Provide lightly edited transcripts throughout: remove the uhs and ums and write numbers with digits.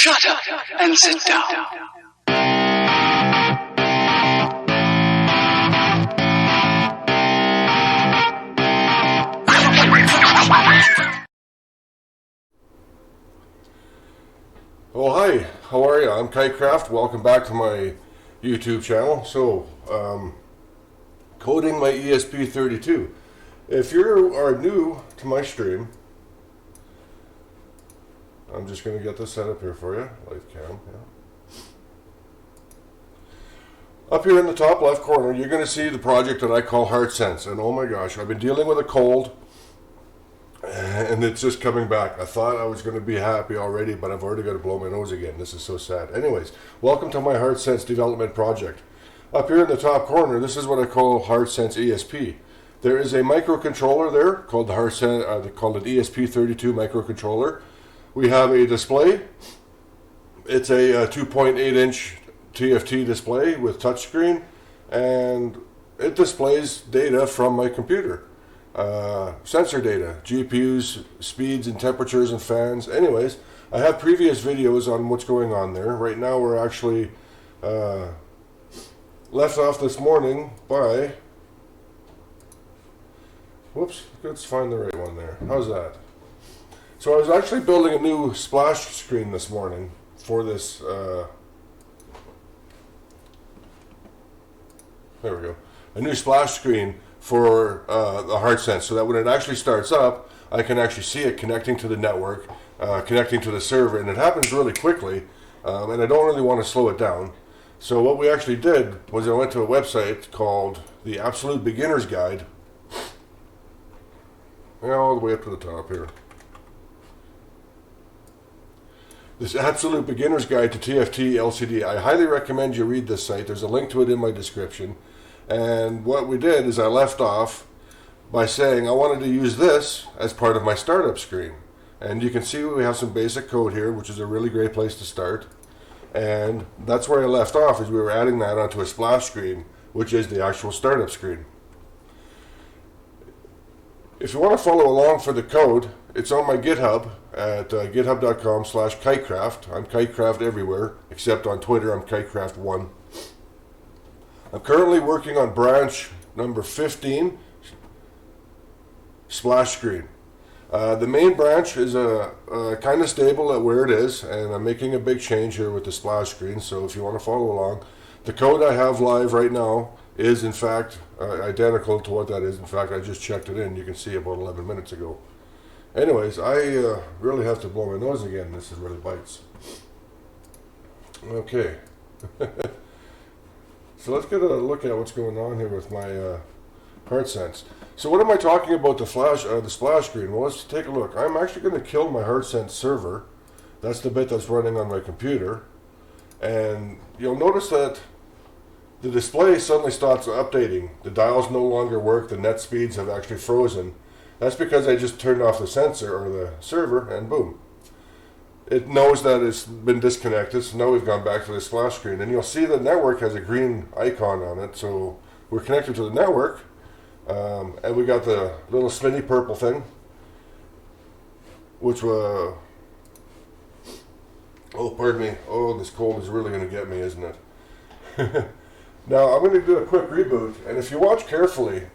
Shut up and sit down. Well, hi, how are you? I'm KiteCraft. Welcome back to my YouTube channel. So, coding my ESP32. If you are new to my stream, I'm just going to get this set up here for you. Live cam, yeah. Up here in the top left corner, you're going to see the project that I call HardSense. And oh my gosh, I've been dealing with a cold, and it's just coming back. I thought I was going to be happy already, but I've already got to blow my nose again. This is so sad. Anyways, welcome to my HardSense development project. Up here in the top corner, this is what I call HardSenseESP. There is a microcontroller there called the HardSense, called an ESP32 microcontroller. We have a display. It's a 2.8-inch TFT display with touchscreen, and it displays data from my computer. Sensor data, GPUs, speeds and temperatures and fans. Anyways, I have previous videos on what's going on there. Right now we're actually left off this morning by, whoops, let's find the right one there. How's that? So I was actually building a new splash screen this morning for this, there we go, a new splash screen for the HardSense, so that when it actually starts up, I can actually see it connecting to the network, connecting to the server, and it happens really quickly, and I don't really want to slow it down. So what we actually did was I went to a website called the Absolute Beginner's Guide, all the way up to the top here. This Absolute Beginner's Guide to TFT LCD. I highly recommend you read this site. There's a link to it in my description. And what we did is I left off by saying I wanted to use this as part of my startup screen. And you can see we have some basic code here, which is a really great place to start. And that's where I left off, is we were adding that onto a splash screen, which is the actual startup screen. If you want to follow along for the code, it's on my GitHub at github.com/KiteCraft. I'm KiteCraft everywhere, except on Twitter, I'm KiteCraft1. I'm currently working on branch number 15, splash screen. The main branch is kind of stable at where it is, and I'm making a big change here with the splash screen, so if you want to follow along. The code I have live right now is in fact identical to what that is. In fact, I just checked it in. You can see about 11 minutes ago. Anyways, I really have to blow my nose again. This is really bites. Okay. So let's get a look at what's going on here with my HardSense. So what am I talking about the splash screen? Well, let's take a look. I'm actually going to kill my HardSense server. That's the bit that's running on my computer. And you'll notice that the display suddenly starts updating. The dials no longer work. The net speeds have actually frozen. That's because I just turned off the sensor or the server, and boom. It knows that it's been disconnected, so now we've gone back to the splash screen. And you'll see the network has a green icon on it, so we're connected to the network. And we got the little spinny purple thing, which oh, pardon me. Oh, this cold is really going to get me, isn't it? Now, I'm going to do a quick reboot, and if you watch carefully,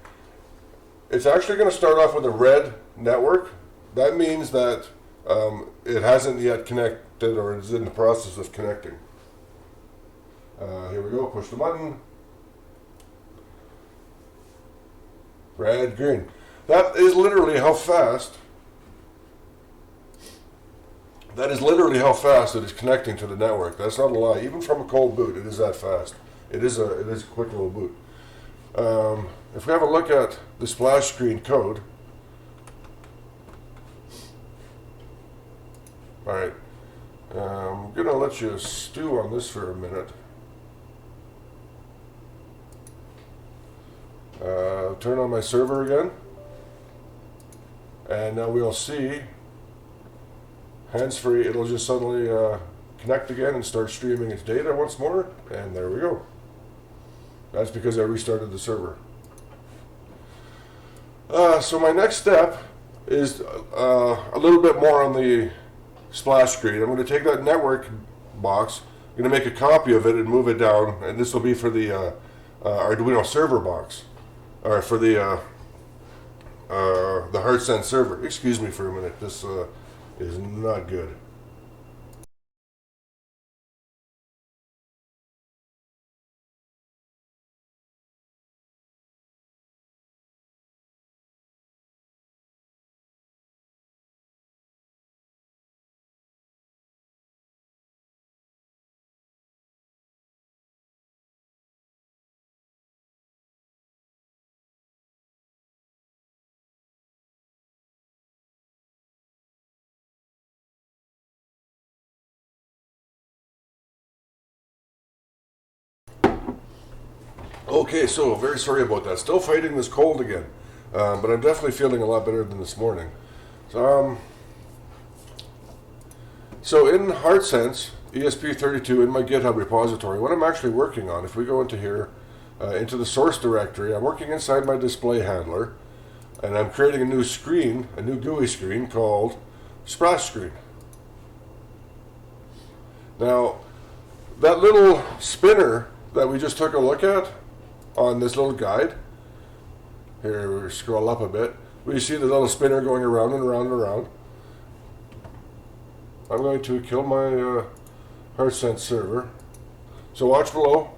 it's actually going to start off with a red network. That means that it hasn't yet connected, or is in the process of connecting. Here we go, push the button. Red, green. That is literally how fast it is connecting to the network. That's not a lie. Even from a cold boot, it is that fast. It is a quick little boot. If we have a look at the splash screen code, alright, I'm going to let you stew on this for a minute. Turn on my server again, and now we'll see, hands-free, it'll just suddenly connect again and start streaming its data once more, and there we go. That's because I restarted the server. So my next step is a little bit more on the splash screen. I'm going to take that network box, I'm going to make a copy of it and move it down, and this will be for the Arduino server box, or for the HardSense server. Excuse me for a minute, this is not good. Okay, so very sorry about that. Still fighting this cold again, but I'm definitely feeling a lot better than this morning. So in HardSense ESP32 in my GitHub repository, what I'm actually working on, if we go into here, into the source directory, I'm working inside my display handler, and I'm creating a new screen, a new GUI screen called Splash Screen. Now, that little spinner that we just took a look at on this little guide, here we scroll up a bit, we see the little spinner going around and around and around. I'm going to kill my HardSense server. So watch below.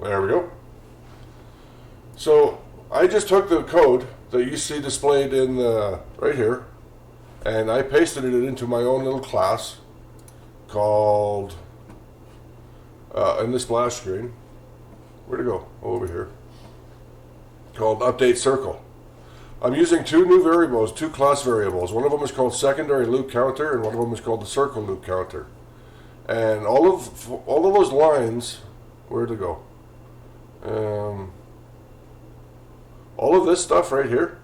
There we go. So I just took the code that you see displayed in the, right here, and I pasted it into my own little class called, in the splash screen, where'd it go? Over here. Called update circle. I'm using two new variables, two class variables. One of them is called secondary loop counter, and one of them is called the circle loop counter. And all of those lines, where'd it go? All of this stuff right here,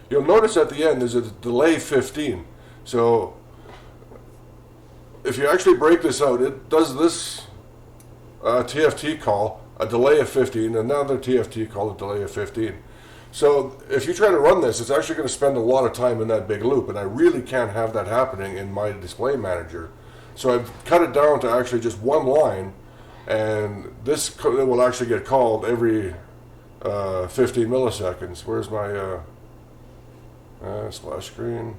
you'll notice at the end there's a delay 15. So if you actually break this out, it does this TFT call, a delay of 15, another TFT call, a delay of 15. So if you try to run this, it's actually going to spend a lot of time in that big loop, and I really can't have that happening in my display manager. So I've cut it down to actually just one line, and this will actually get called every 15 milliseconds. Where's my splash screen?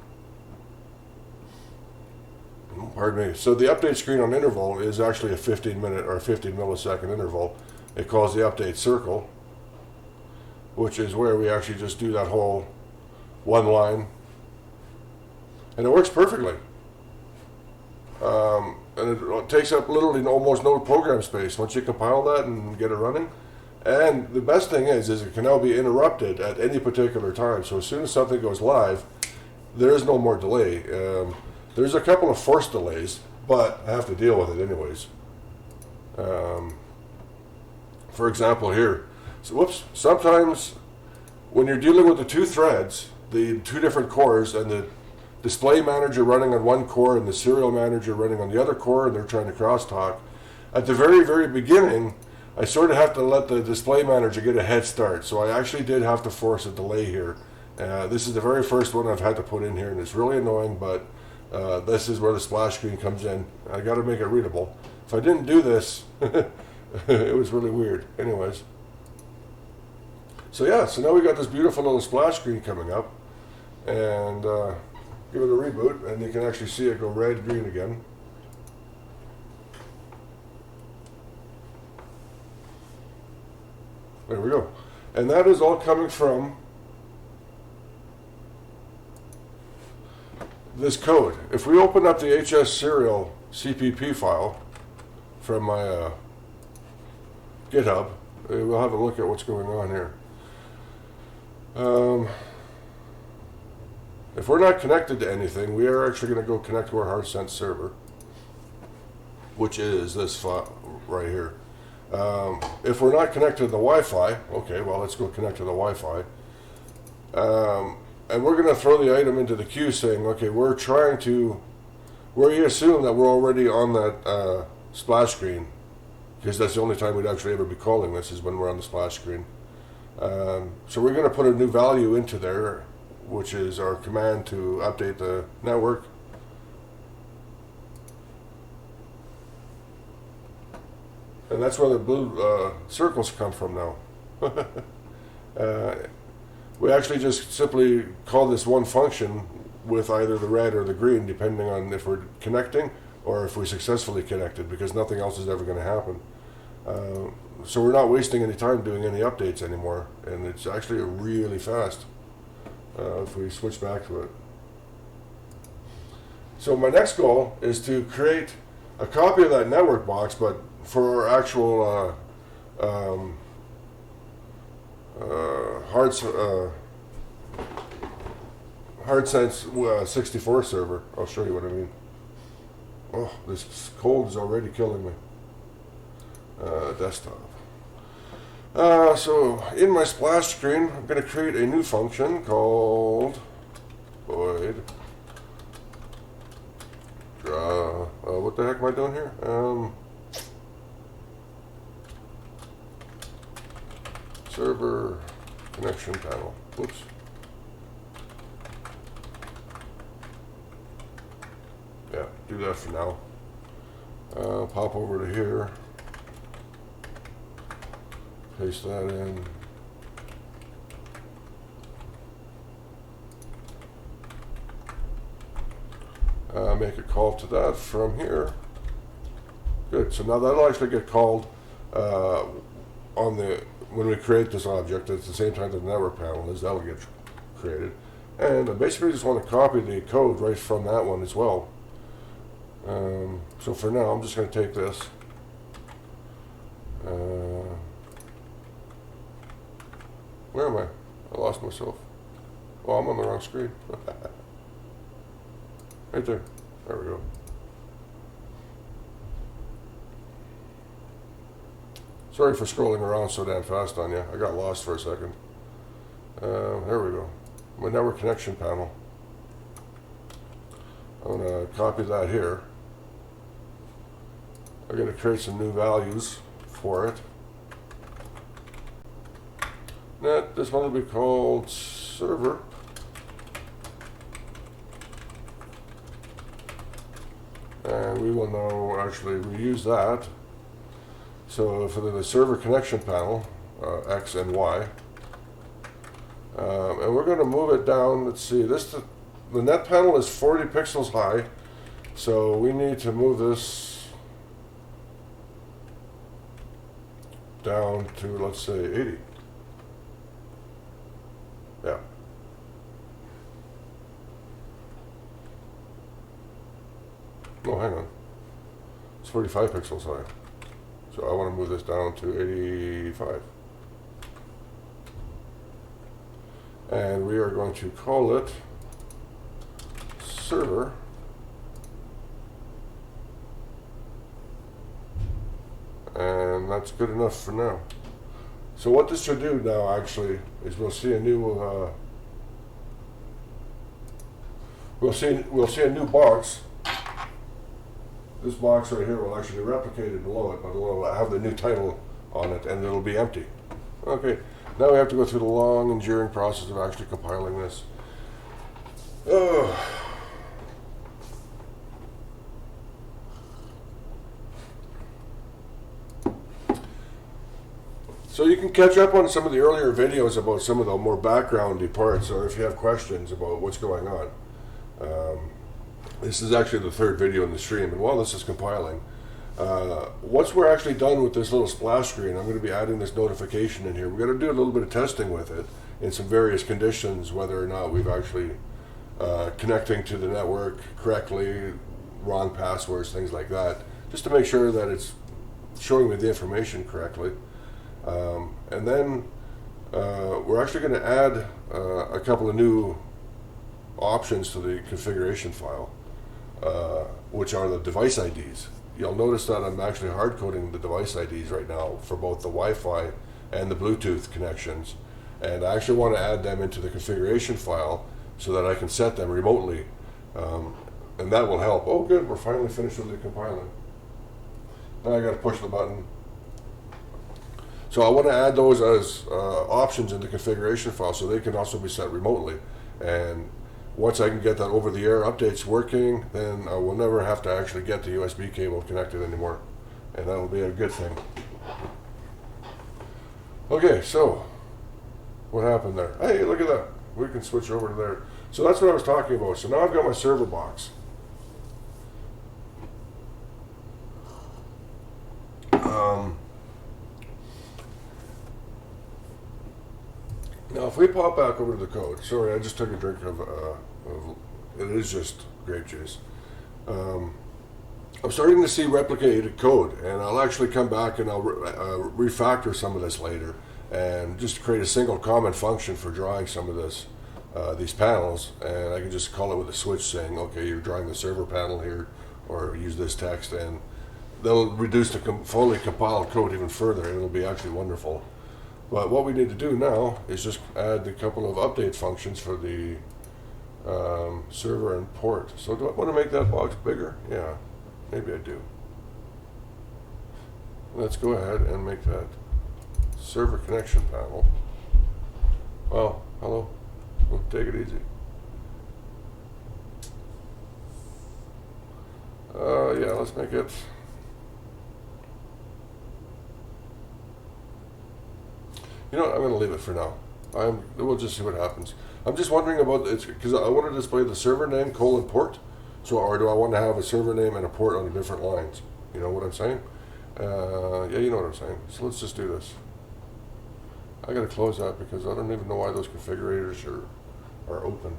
Pardon me. So the update screen on interval is actually a 15-minute or 15 millisecond interval. It calls the update circle, which is where we actually just do that whole one line, and it works perfectly. And it takes up literally almost no program space once you compile that and get it running. And the best thing is it can now be interrupted at any particular time. So as soon as something goes live, there is no more delay. There's a couple of forced delays, but I have to deal with it anyways. For example here, so sometimes when you're dealing with the two threads, the two different cores, and the display manager running on one core and the serial manager running on the other core, and they're trying to crosstalk, at the very, very beginning, I sort of have to let the display manager get a head start. So I actually did have to force a delay here. This is the very first one I've had to put in here, and it's really annoying, but this is where the splash screen comes in. I got to make it readable. If I didn't do this, it was really weird. Anyways. So yeah, so now we got this beautiful little splash screen coming up, and give it a reboot, and you can actually see it go red, green again. There we go. And that is all coming from this code. If we open up the HS serial CPP file from my GitHub, we'll have a look at what's going on here. If we're not connected to anything, we are actually going to go connect to our HardSense server, which is this file right here. If we're not connected to the Wi-Fi, okay, well, let's go connect to the Wi-Fi. And we're going to throw the item into the queue saying, okay, we assume that we're already on that splash screen because that's the only time we'd actually ever be calling this, is when we're on the splash screen. So we're going to put a new value into there, which is our command to update the network. And that's where the blue circles come from now. We actually just simply call this one function with either the red or the green, depending on if we're connecting or if we successfully connected, because nothing else is ever going to happen. So we're not wasting any time doing any updates anymore, and it's actually really fast if we switch back to it. So my next goal is to create a copy of that network box, but for our actual HardSense 64 server. I'll show you what I mean. Oh, this cold is already killing me. Desktop. So in my splash screen, I'm going to create a new function called void draw. What the heck am I doing here? Server connection panel. Whoops. Yeah, do that for now. Pop over to here. Paste that in. Make a call to that from here. Good. So now that'll actually get called on the when we create this object at the same time the network panel is. That'll get created. And I basically just want to copy the code right from that one as well. So for now, I'm just going to take this. Where am I? I lost myself. Oh, I'm on the wrong screen. Right there. There we go. Sorry for scrolling around so damn fast on you. I got lost for a second. There we go. My network connection panel. I'm going to copy that here. I'm going to create some new values for it. This one will be called server. And we will now actually reuse that. So for the server connection panel, X and Y. And we're going to move it down. Let's see, the net panel is 40 pixels high. So we need to move this down to, let's say, 80. Yeah. Oh, hang on. It's 45 pixels high. So I want to move this down to 85. And we are going to call it server. And that's good enough for now. So what this should do now actually is we'll see a new we'll see a new box. This box right here will actually be replicated below it, but it will have the new title on it and it'll be empty. Okay, now we have to go through the long, enduring process of actually compiling this. So you can catch up on some of the earlier videos about some of the more backgroundy parts, or if you have questions about what's going on. This is actually the third video in the stream, and while this is compiling, once we're actually done with this little splash screen, I'm going to be adding this notification in here. We're going to do a little bit of testing with it in some various conditions, whether or not we've actually connecting to the network correctly, wrong passwords, things like that, just to make sure that it's showing me the information correctly. And then we're actually going to add a couple of new options to the configuration file, which are the device IDs. You'll notice that I'm actually hard coding the device IDs right now for both the Wi-Fi and the Bluetooth connections, and I actually want to add them into the configuration file so that I can set them remotely, and that will help. Oh good, we're finally finished with the compiling. Now I got to push the button So I want to add those as options in the configuration file so they can also be set remotely. And once I can get that over-the-air updates working, then I will never have to actually get the USB cable connected anymore. And that'll be a good thing. Okay, so what happened there? Hey, look at that. We can switch over to there. So that's what I was talking about. So now I've got my server box. Now, if we pop back over to the code, sorry, I just took a drink of it is just grape juice. I'm starting to see replicated code, and I'll actually come back and I'll refactor some of this later, and just create a single common function for drawing some of this, these panels, and I can just call it with a switch saying, okay, you're drawing the server panel here, or use this text, and they'll reduce the fully compiled code even further. It'll be actually wonderful. But what we need to do now is just add a couple of update functions for the server and port. So do I want to make that box bigger? Yeah, maybe I do. Let's go ahead and make that server connection panel. Well, hello. We'll take it easy. Yeah, let's make it. You know what, I'm going to leave it for now. We'll just see what happens. I'm just wondering about it because I want to display the server name : port. So, or do I want to have a server name and a port on the different lines? You know what I'm saying? Yeah, you know what I'm saying. So let's just do this. I got to close that because I don't even know why those configurators are open.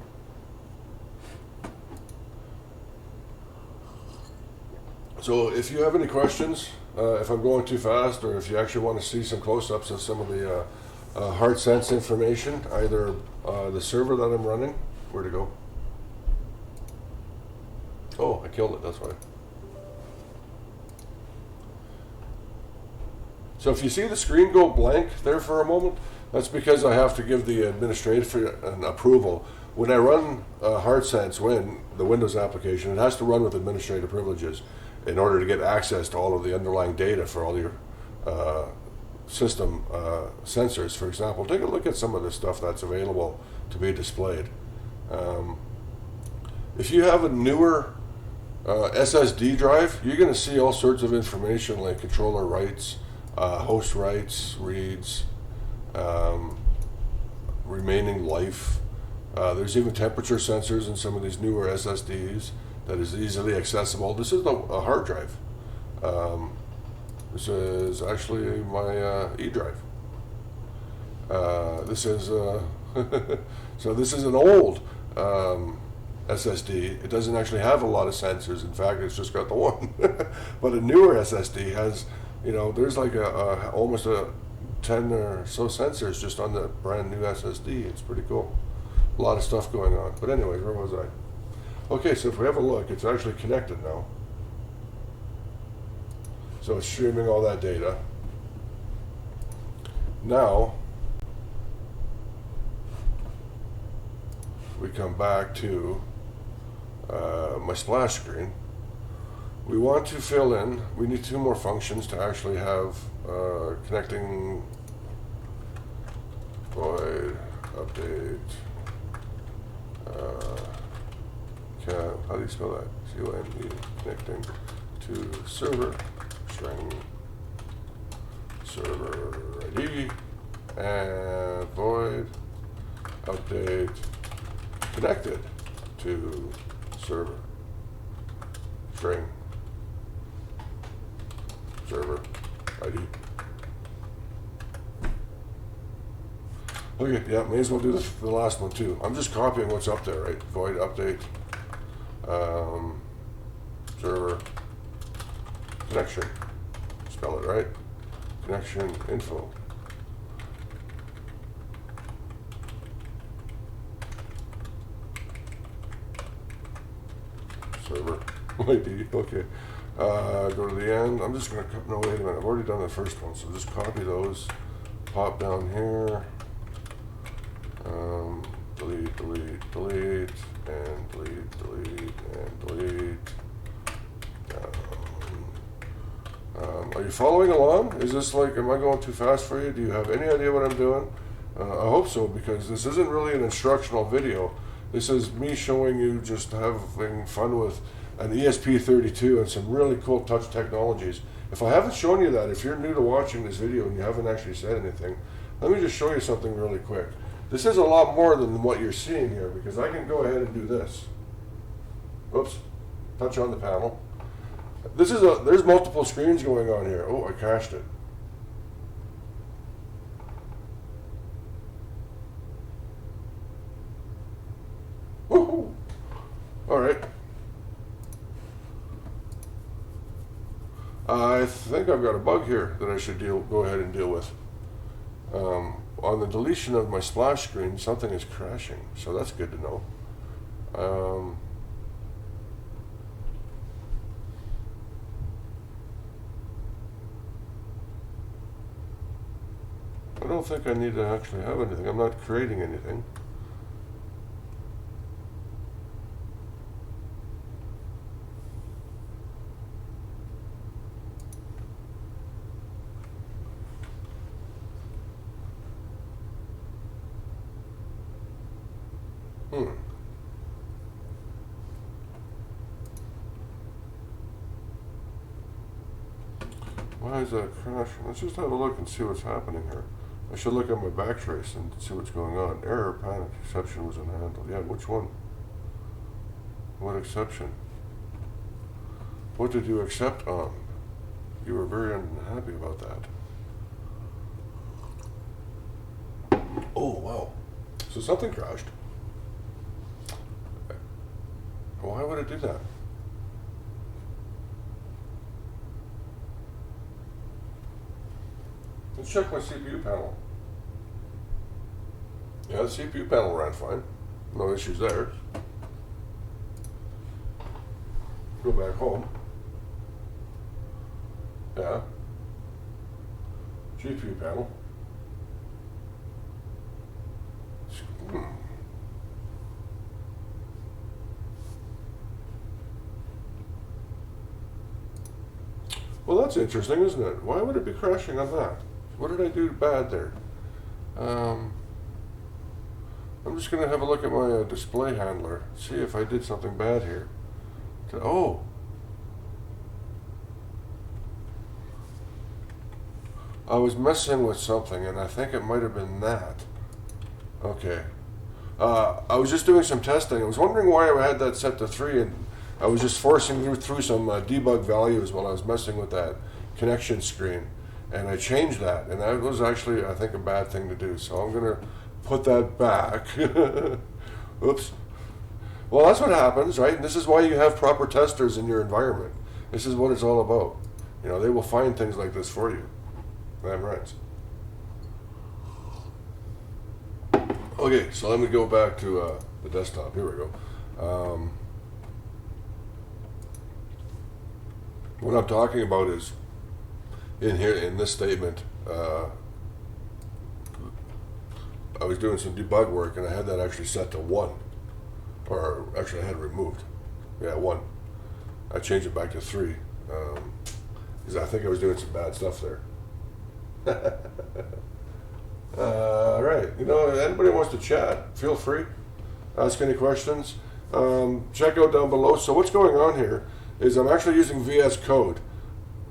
So if you have any questions, if I'm going too fast, or if you actually want to see some close-ups of some of the HardSense information, either the server that I'm running, where'd it go? Oh, I killed it, that's why. So if you see the screen go blank there for a moment, that's because I have to give the administrator an approval. When I run HardSense, the Windows application, it has to run with administrative privileges in order to get access to all of the underlying data for all your system sensors. For example, take a look at some of the stuff that's available to be displayed. If you have a newer SSD drive, you're going to see all sorts of information like controller rights, host rights, reads, remaining life. There's even temperature sensors in some of these newer SSDs that is easily accessible. This is a hard drive. This is actually my E drive. This is so this is an old SSD. It doesn't actually have a lot of sensors. In fact, it's just got the one. But a newer SSD has, there's like almost a 10 or so sensors just on the brand new SSD. It's pretty cool. A lot of stuff going on. But anyways, where was I? Okay, so if we have a look, it's actually connected now. So it's streaming all that data. Now, we come back to my splash screen. We want to fill in, we need two more functions to actually have connecting void update. How do you spell that? C-O-N-E, connecting to server, string, server ID, and void update connected to server, string, server ID. Okay, yeah, may as well do the last one too. I'm just copying what's up there, right? Void update, server, connection, spell it right, connection info. Server ID, okay. Go to the end. I'm just going to, no, wait a minute. I've already done the first one, so just copy those, pop down here. Delete, delete, delete, and delete, delete, and delete. Are you following along? Is this like, am I going too fast for you? Do you have any idea what I'm doing? I hope so, because this isn't really an instructional video. This is me showing you just having fun with an ESP32 and some really cool touch technologies. If I haven't shown you that, if you're new to watching this video and you haven't actually said anything, let me just show you something really quick. This is a lot more than what you're seeing here, because I can go ahead and do this. Oops, touch on the panel. There's multiple screens going on here. Oh, I cached it. Woohoo! All right. I think I've got a bug here that I should go ahead and deal with. On the deletion of my splash screen, something is crashing, so that's good to know. I don't think I need to actually have anything. I'm not creating anything. Why is that crashing? Let's just have a look and see what's happening here. I should look at my backtrace and see what's going on. Error, panic, exception was unhandled. Yeah, which one? What exception? What did you accept on? You were very unhappy about that. Oh, wow. So something crashed. Why would it do that? Let's check my CPU panel. Yeah, the CPU panel ran fine. No issues there. Go back home. Yeah. GPU panel. Well, that's interesting, isn't it? Why would it be crashing on that? What did I do bad there? I'm just going to have a look at my display handler, see if I did something bad here. Oh! I was messing with something, and I think it might have been that. Okay. I was just doing some testing. I was wondering why I had that set to 3, and I was just forcing through some debug values while I was messing with that connection screen. And I changed that, and that was actually, I think, a bad thing to do. So I'm going to put that back. Oops. Well, that's what happens, right? And this is why you have proper testers in your environment. This is what it's all about. You know, they will find things like this for you. Damn right. Okay, so let me go back to the desktop. Here we go. What I'm talking about is in here, in this statement, I was doing some debug work and I had that actually set to 1. Or actually I had it removed. Yeah, 1. I changed it back to 3. Because I think I was doing some bad stuff there. Right. You know, if anybody wants to chat, feel free. Ask any questions. Check out down below. So what's going on here is I'm actually using VS Code.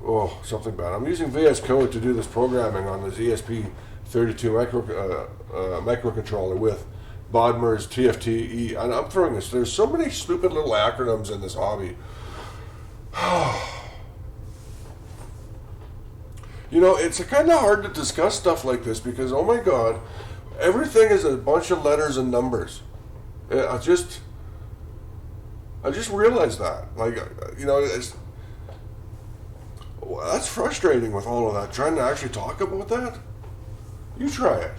Oh, something bad. I'm using VS Code to do this programming on this ESP32 microcontroller with Bodmer's TFT-E. And I'm throwing this. There's so many stupid little acronyms in this hobby. You know, it's kind of hard to discuss stuff like this because, oh my God, everything is a bunch of letters and numbers. I just realized that. Like, you know, that's frustrating with all of that, trying to actually talk about that. You try it.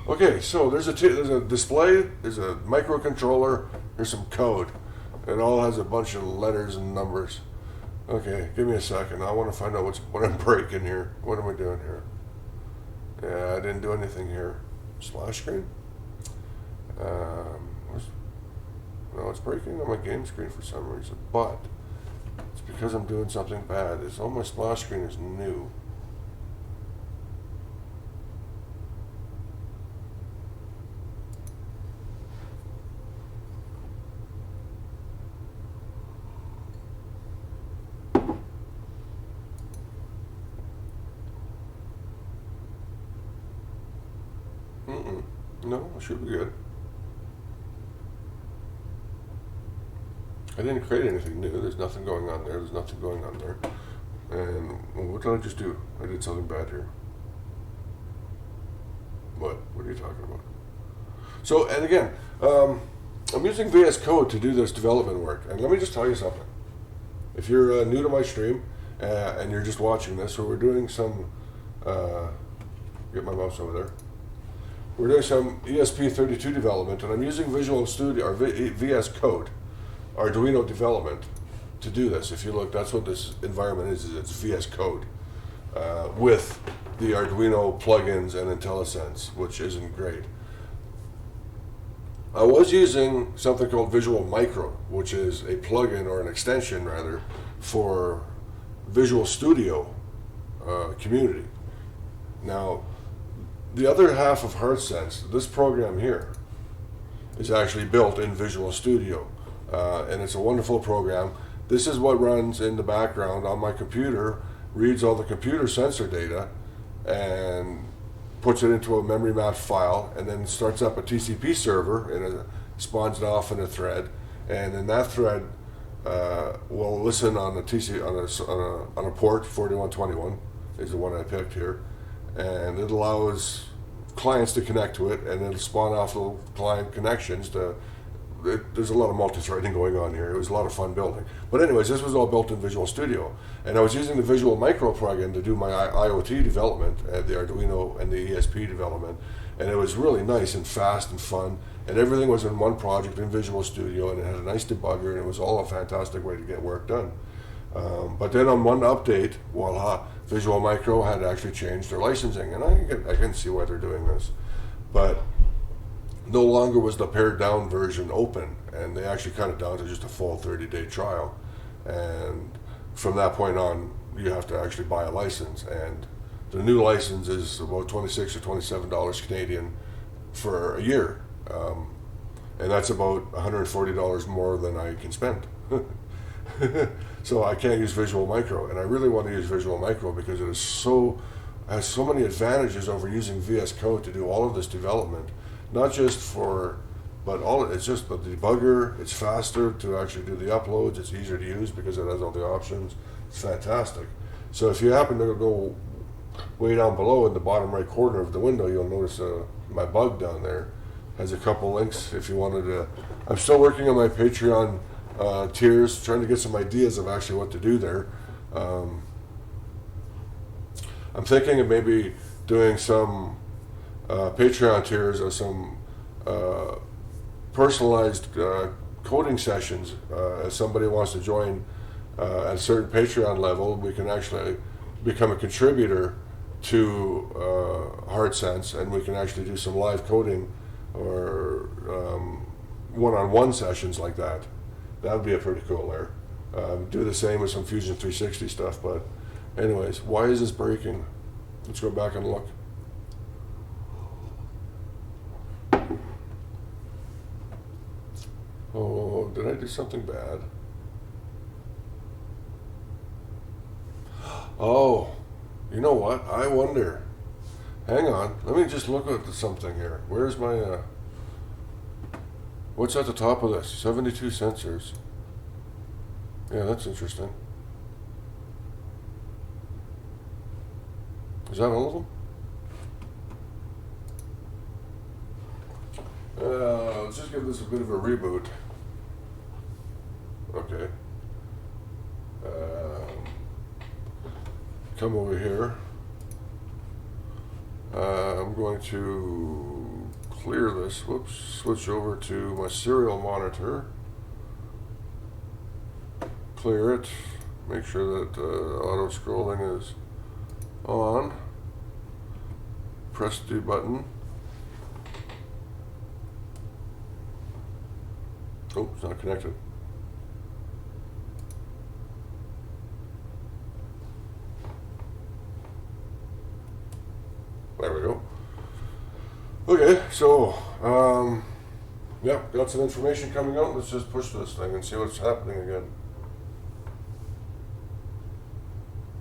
Okay, so there's a display, there's a microcontroller, there's some code. It all has a bunch of letters and numbers. Okay, give me a second. I want to find out what I'm breaking here. What am I doing here? Yeah, I didn't do anything here. Splash screen? No, it's breaking on my game screen for some reason, but it's because I'm doing something bad. It's on my splash screen is new. No, it should be good. I didn't create anything new. There's nothing going on there. There's nothing going on there. And what did I just do? I did something bad here. What? What are you talking about? So, and again, I'm using VS Code to do this development work. And let me just tell you something. If you're new to my stream and you're just watching this, so we're doing some, get my mouse over there. We're doing some ESP32 development, and I'm using Visual Studio or VS Code, Arduino development, to do this. If you look, that's what this environment is it's VS Code with the Arduino plugins and IntelliSense, which isn't great. I was using something called Visual Micro, which is a plugin or an extension rather for Visual Studio community. Now, the other half of HardSense, this program here, is actually built in Visual Studio, and it's a wonderful program. This is what runs in the background on my computer, reads all the computer sensor data, and puts it into a memory mapped file, and then starts up a TCP server, and it spawns it off in a thread, and then that thread will listen on a port 4121 is the one I picked here. And it allows clients to connect to it, and it'll spawn off little client connections to. There's a lot of multi-threading going on here. It was a lot of fun building. But anyways, this was all built in Visual Studio, and I was using the Visual Micro plugin to do my IoT development, the Arduino and the ESP development, and it was really nice and fast and fun, and everything was in one project in Visual Studio, and it had a nice debugger, and it was all a fantastic way to get work done. But then on one update, voila, Visual Micro had actually changed their licensing, and I can see why they're doing this. But no longer was the pared down version open, and they actually cut it down to just a full 30-day trial. And from that point on, you have to actually buy a license. And the new license is about $26 or $27 Canadian for a year. And that's about $140 more than I can spend. So I can't use Visual Micro, and I really want to use Visual Micro because it has so many advantages over using VS Code to do all of this development. Not just but it's just the debugger. It's faster to actually do the uploads. It's easier to use because it has all the options. It's fantastic. So if you happen to go way down below in the bottom right corner of the window, you'll notice my bug down there has a couple links if you wanted to. I'm still working on my Patreon tiers, trying to get some ideas of actually what to do there. I'm thinking of maybe doing some Patreon tiers or some personalized coding sessions. If somebody wants to join at a certain Patreon level, we can actually become a contributor to HardSense, and we can actually do some live coding or one-on-one sessions like that. That would be a pretty cool there. Do the same with some Fusion 360 stuff, but anyways, why is this breaking? Let's go back and look. Oh, did I do something bad? Oh, you know what? I wonder. Hang on, let me just look at something here. Where's my, what's at the top of this? 72 sensors. Yeah, that's interesting. Is that all of them? Let's just give this a bit of a reboot. Okay. Come over here. I'm going to clear this. Whoops. Switch over to my serial monitor. Clear it. Make sure that auto scrolling is on. Press the button. Oh, it's not connected. There we go. Okay, so, yeah, got some information coming out. Let's just push this thing and see what's happening again.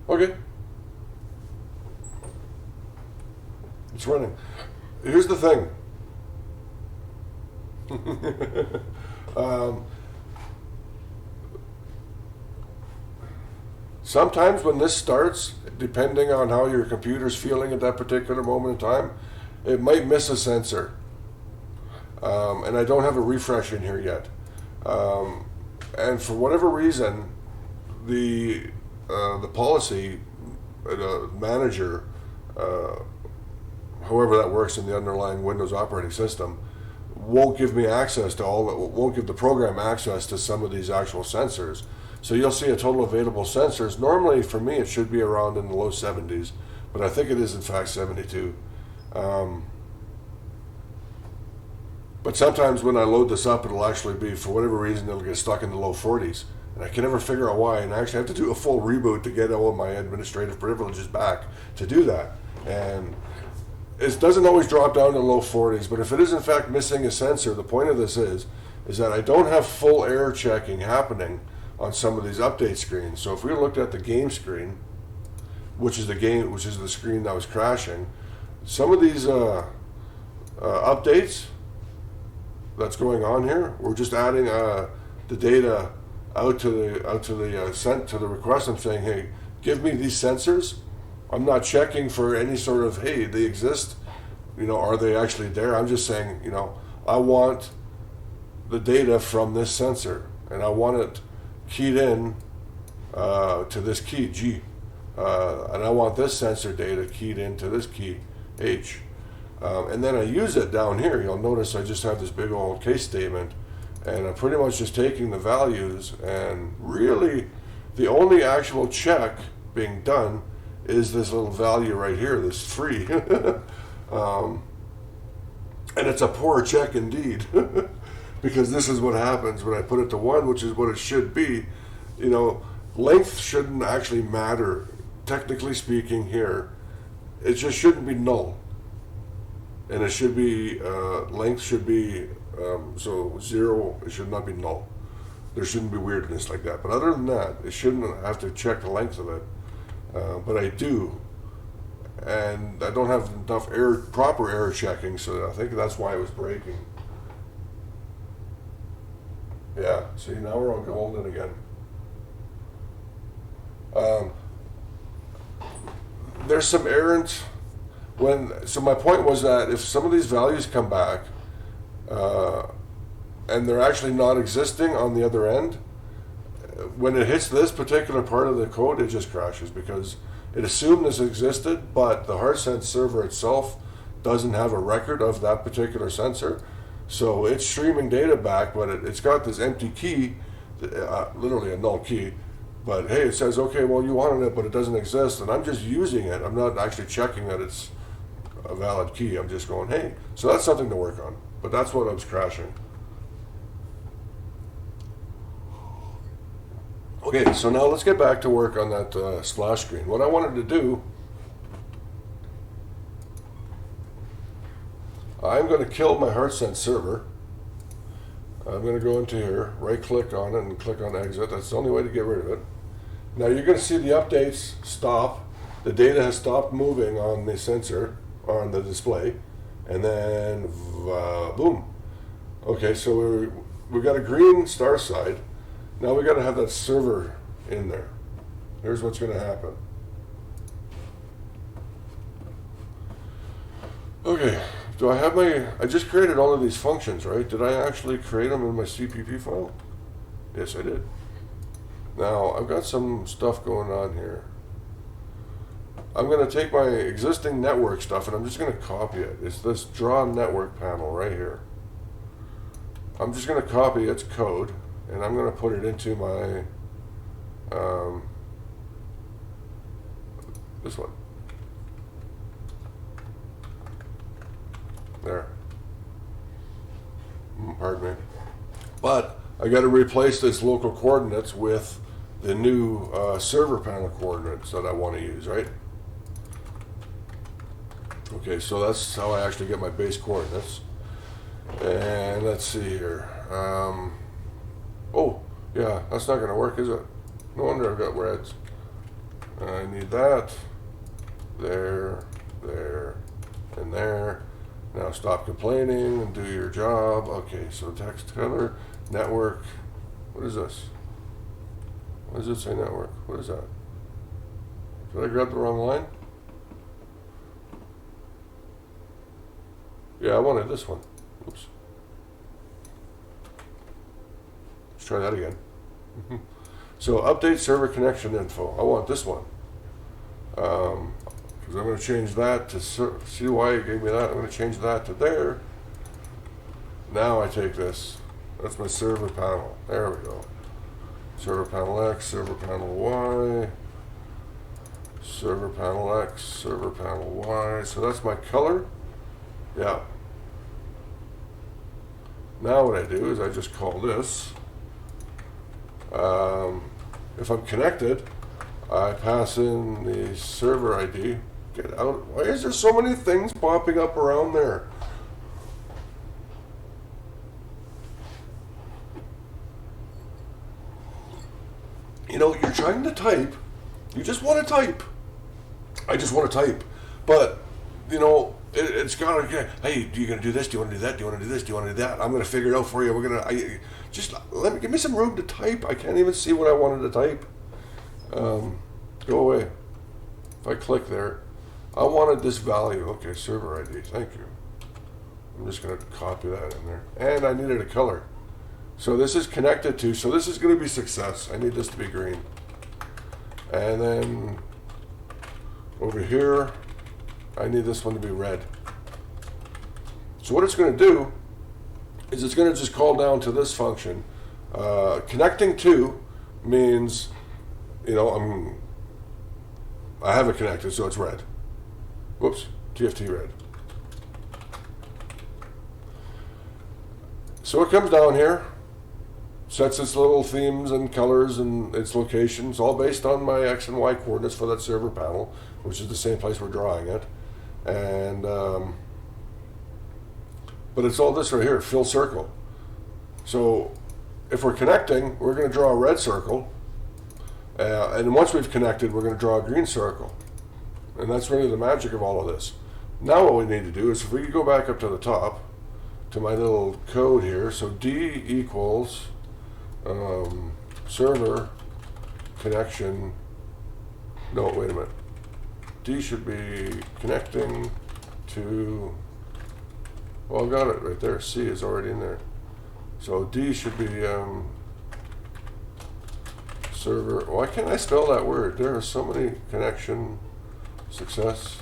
Okay. It's running. Here's the thing. Sometimes when this starts, depending on how your computer's feeling at that particular moment in time, it might miss a sensor. And I don't have a refresh in here yet. And for whatever reason, the policy manager, however that works in the underlying Windows operating system, won't give me access to won't give the program access to some of these actual sensors. So you'll see a total available sensors. Normally for me it should be around in the low 70s, but I think it is in fact 72. But sometimes when I load this up, it'll actually be, for whatever reason, it'll get stuck in the low 40s. And I can never figure out why, and I actually have to do a full reboot to get all of my administrative privileges back to do that. And it doesn't always drop down to low 40s, but if it is in fact missing a sensor, the point of this is that I don't have full error checking happening on some of these update screens. So if we looked at the game screen, which is the screen that was crashing, some of these updates that's going on here, we're just adding the data out to the request. I'm saying, hey, give me these sensors. I'm not checking for any sort of, hey, they exist, are they actually there? I'm just saying, I want the data from this sensor, and I want it keyed in to this key G, and I want this sensor data keyed into this key H. And then I use it down here. You'll notice I just have this big old case statement, and I'm pretty much just taking the values, and really the only actual check being done is this little value right here, this 3. And it's a poor check indeed, because this is what happens when I put it to 1, which is what it should be. Length shouldn't actually matter, technically speaking here. It just shouldn't be null. And it should be, length should be, so 0, it should not be null. There shouldn't be weirdness like that. But other than that, it shouldn't have to check the length of it. But I do. And I don't have enough proper error checking, so I think that's why it was breaking. Yeah, see, now we're on golden again. There's some errant... So my point was that if some of these values come back and they're actually not existing on the other end, when it hits this particular part of the code, it just crashes because it assumed this existed, but the HardSense server itself doesn't have a record of that particular sensor. So it's streaming data back, but it's got this empty key, literally a null key. But hey, it says, okay, well, you wanted it, but it doesn't exist, and I'm just using it. I'm not actually checking that it's a valid key. I'm just going, hey. So that's something to work on. But that's what I was crashing. Okay, so now let's get back to work on that splash screen. What I wanted to do, I'm going to kill my HardSense server. I'm going to go into here, right-click on it, and click on exit. That's the only way to get rid of it. Now you're going to see the updates stop. The data has stopped moving on the sensor, on the display, and then boom. Okay, so we've got a green star side. Now we got to have that server in there. Here's what's going to happen. Okay, do I have I just created all of these functions, right? Did I actually create them in my CPP file? Yes, I did. Now, I've got some stuff going on here. I'm going to take my existing network stuff and I'm just going to copy it. It's this draw network panel right here. I'm just going to copy its code and I'm going to put it into my, this one. There. Pardon me. But I got to replace this local coordinates with the new server panel coordinates that I want to use, right? Okay, so that's how I actually get my base coordinates. And let's see here. Oh, yeah, that's not going to work, is it? No wonder I've got reds. I need that. There, there, and there. Now stop complaining and do your job. Okay, so text color, network. What is this? Why does it say network? What is that? Did I grab the wrong line? Yeah, I wanted this one. Oops. Let's try that again. So update server connection info. I want this one. Because I'm going to change that to, see why it gave me that? I'm going to change that to there. Now I take this. That's my server panel. There we go. Server panel X, server panel Y, server panel X, server panel Y. So that's my color. Yeah. Now what I do is I just call this. If I'm connected, I pass in the server ID. Get out. Why is there so many things popping up around there? You know, you're trying to type. You just want to type. I just want to type. But, you know, it's got to get, hey, are you going to do this? Do you want to do that? Do you want to do this? Do you want to do that? I'm going to figure it out for you. We're going to, just give me some room to type. I can't even see what I wanted to type. Go away. If I click there, I wanted this value. Okay, server ID. Thank you. I'm just going to copy that in there. And I needed a color. So this is connected to, so this is going to be success. I need this to be green. And then over here, I need this one to be red. So what it's going to do is it's going to just call down to this function. Connecting to means, you know, I have it connected, so it's red. Whoops, TFT red. So it comes down here, sets its little themes and colors and its locations, all based on my X and Y coordinates for that server panel, which is the same place we're drawing it. And but it's all this right here, fill circle. So if we're connecting, we're going to draw a red circle, and once we've connected, we're going to draw a green circle. And that's really the magic of all of this. Now what we need to do is, if we go back up to the top, to my little code here, so D equals server connection, no, wait a minute. D should be connecting to, well, I got it right there. C is already in there. So D should be server, why can't I spell that word? There are so many connection, success.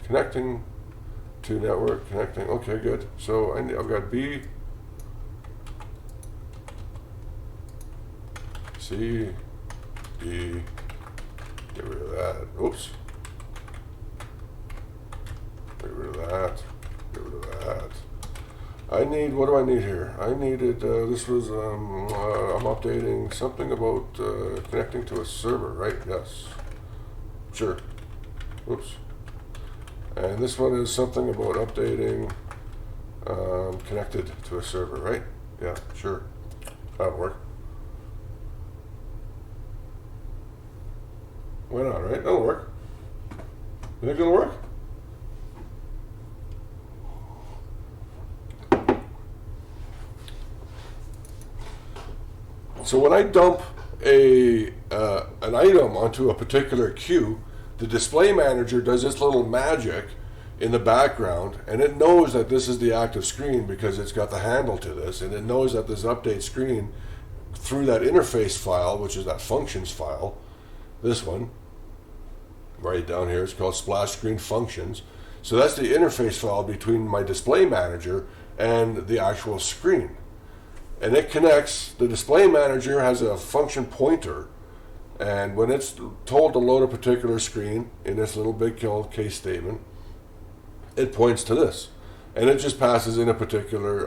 Connecting to network, connecting, okay, good. So I've got B, C, D, get rid of that, oops. Get rid of that, get rid of that. I need, what do I need here? I needed, this was, I'm updating something about connecting to a server, right? Yes, sure, oops. And this one is something about updating connected to a server, right? Yeah, sure. That'll work. Why not, right? That'll work. You think it'll work? So when I dump an item onto a particular queue, the display manager does this little magic in the background, and it knows that this is the active screen because it's got the handle to this, and it knows that this update screen through that interface file, which is that functions file, this one, right down here, it's called splash screen functions. So that's the interface file between my display manager and the actual screen. And it connects, the display manager has a function pointer, and when it's told to load a particular screen in this little big case statement, it points to this. And it just passes in a particular,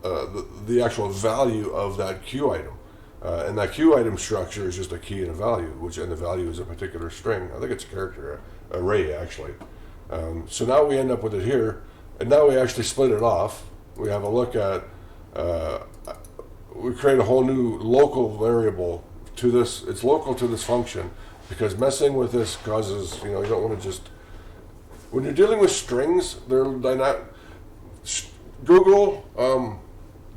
the actual value of that queue item. And that Q item structure is just a key and a value, and the value is a particular string. I think it's a character array, actually. So now we end up with it here, and now we actually split it off. We have a look at, we create a whole new local variable to this. It's local to this function, because messing with this causes, you don't want to just, when you're dealing with strings, they're dynamic. Google,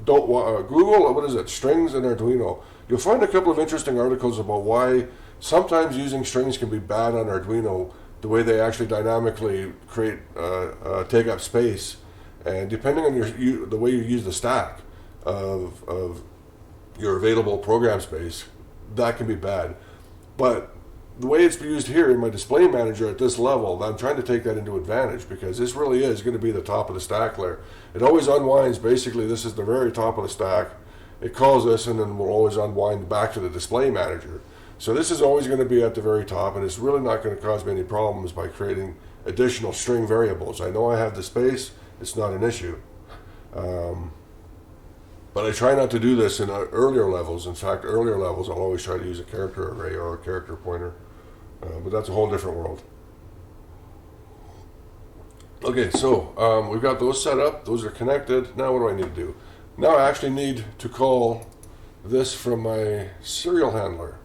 Google, what is it, strings and Arduino. You'll find a couple of interesting articles about why sometimes using strings can be bad on Arduino, the way they actually dynamically take up space, and depending on the way you use the stack of your available program space, that can be bad. But the way it's used here in my display manager at this level, I'm trying to take that into advantage, because this really is going to be the top of the stack layer. It always unwinds. Basically, this is the very top of the stack. It calls this, and then we'll always unwind back to the display manager. So this is always going to be at the very top, and it's really not going to cause me any problems by creating additional string variables. I know I have the space. It's not an issue. But I try not to do this in earlier levels. In fact, earlier levels, I'll always try to use a character array or a character pointer. But that's a whole different world. Okay, so we've got those set up. Those are connected. Now what do I need to do? Now I actually need to call this from my serial handler.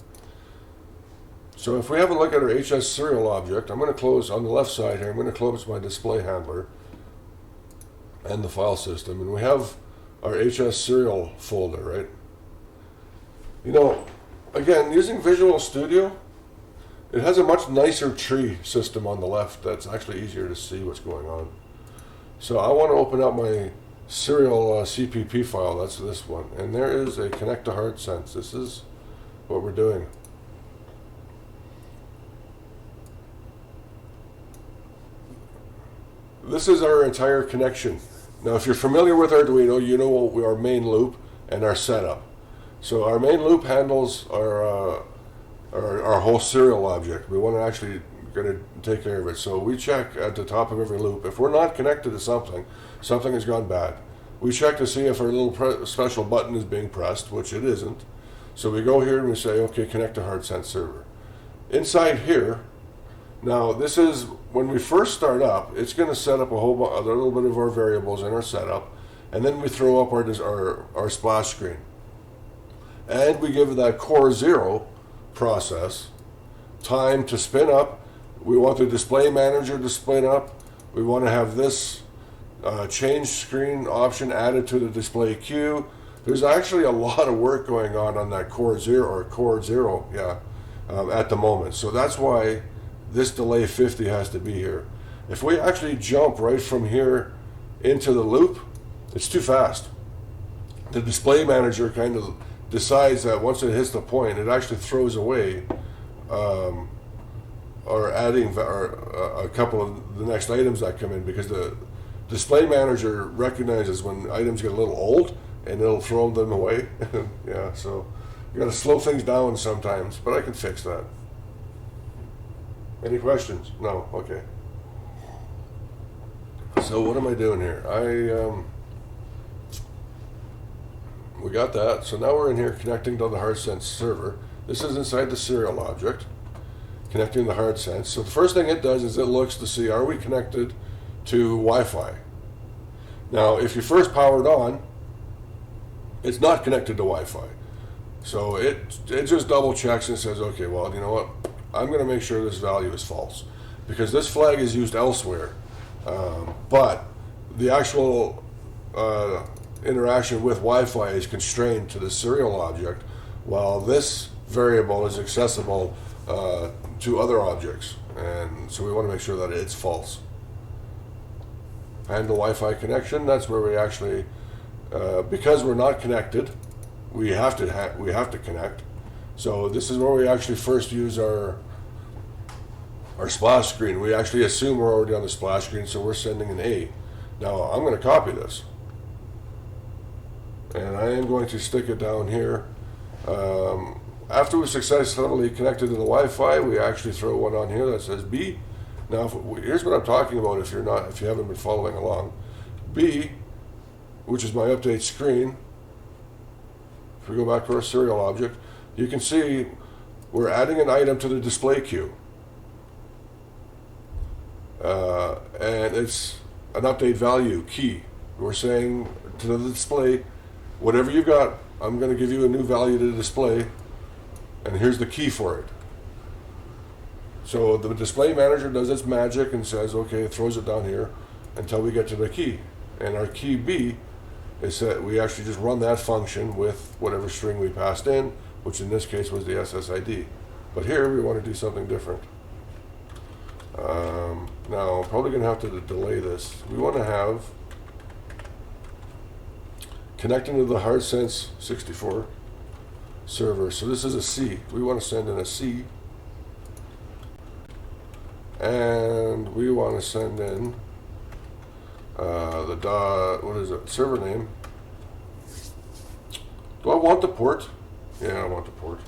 So if we have a look at our HS serial object, I'm going to close on the left side here. I'm going to close my display handler and the file system. And we have our HS serial folder, right? Again, using Visual Studio, it has a much nicer tree system on the left that's actually easier to see what's going on. So I want to open up my serial CPP file. That's this one. And there is a connect to HardSense. This is what we're doing. This is our entire connection. Now, if you're familiar with Arduino, you know our main loop and our setup. So our main loop handles our whole serial object. We want to actually going to take care of it. So we check at the top of every loop. If we're not connected to something has gone bad. We check to see if our little special button is being pressed, which it isn't. So we go here and we say, okay, connect to HardSense server. Inside here, now this is when we first start up, it's going to set up a little bit of our variables in our setup, and then we throw up our splash screen. And we give that core 0 process time to spin up. We want the display manager to spin up. We want to have this change screen option added to the display queue. There's actually a lot of work going on that core 0, at the moment. So that's why this delay 50 has to be here. If we actually jump right from here into the loop, it's too fast. The display manager kind of decides that once it hits the point, it actually throws away or adding a couple of the next items that come in, because the display manager recognizes when items get a little old and it'll throw them away. Yeah, so you got to slow things down sometimes, but I can fix that. Any questions? No? Okay. So what am I doing here? We got that. So now we're in here connecting to the HardSense server. This is inside the serial object, connecting to HardSense. So the first thing it does is it looks to see, are we connected to Wi-Fi? Now, if you first powered on, it's not connected to Wi-Fi. So it just double checks and says, okay, well, you know what? I'm going to make sure this value is false, because this flag is used elsewhere. But the actual interaction with Wi-Fi is constrained to the serial object, while this variable is accessible to other objects. And so we want to make sure that it's false. Handle Wi-Fi connection, that's where we actually, because we're not connected, we have to connect. So this is where we actually first use our splash screen. We actually assume we're already on the splash screen, so we're sending an A. Now I'm going to copy this, and I am going to stick it down here. After we successfully connected to the Wi-Fi, we actually throw one on here that says B. Now here's what I'm talking about if you haven't been following along. B, which is my update screen, if we go back to our serial object, you can see we're adding an item to the display queue. And it's an update value key. We're saying to the display, whatever you've got, I'm going to give you a new value to the display, and here's the key for it. So the display manager does its magic and says, okay, it throws it down here until we get to the key. And our key B is that we actually just run that function with whatever string we passed in, which in this case was the SSID. But here we want to do something different. Now, I'm probably going to have to delay this. We want to have connecting to the HardSense 64 server. So this is a C. We want to send in a C. And we want to send in server name. Do I want the port? Yeah, I want the port.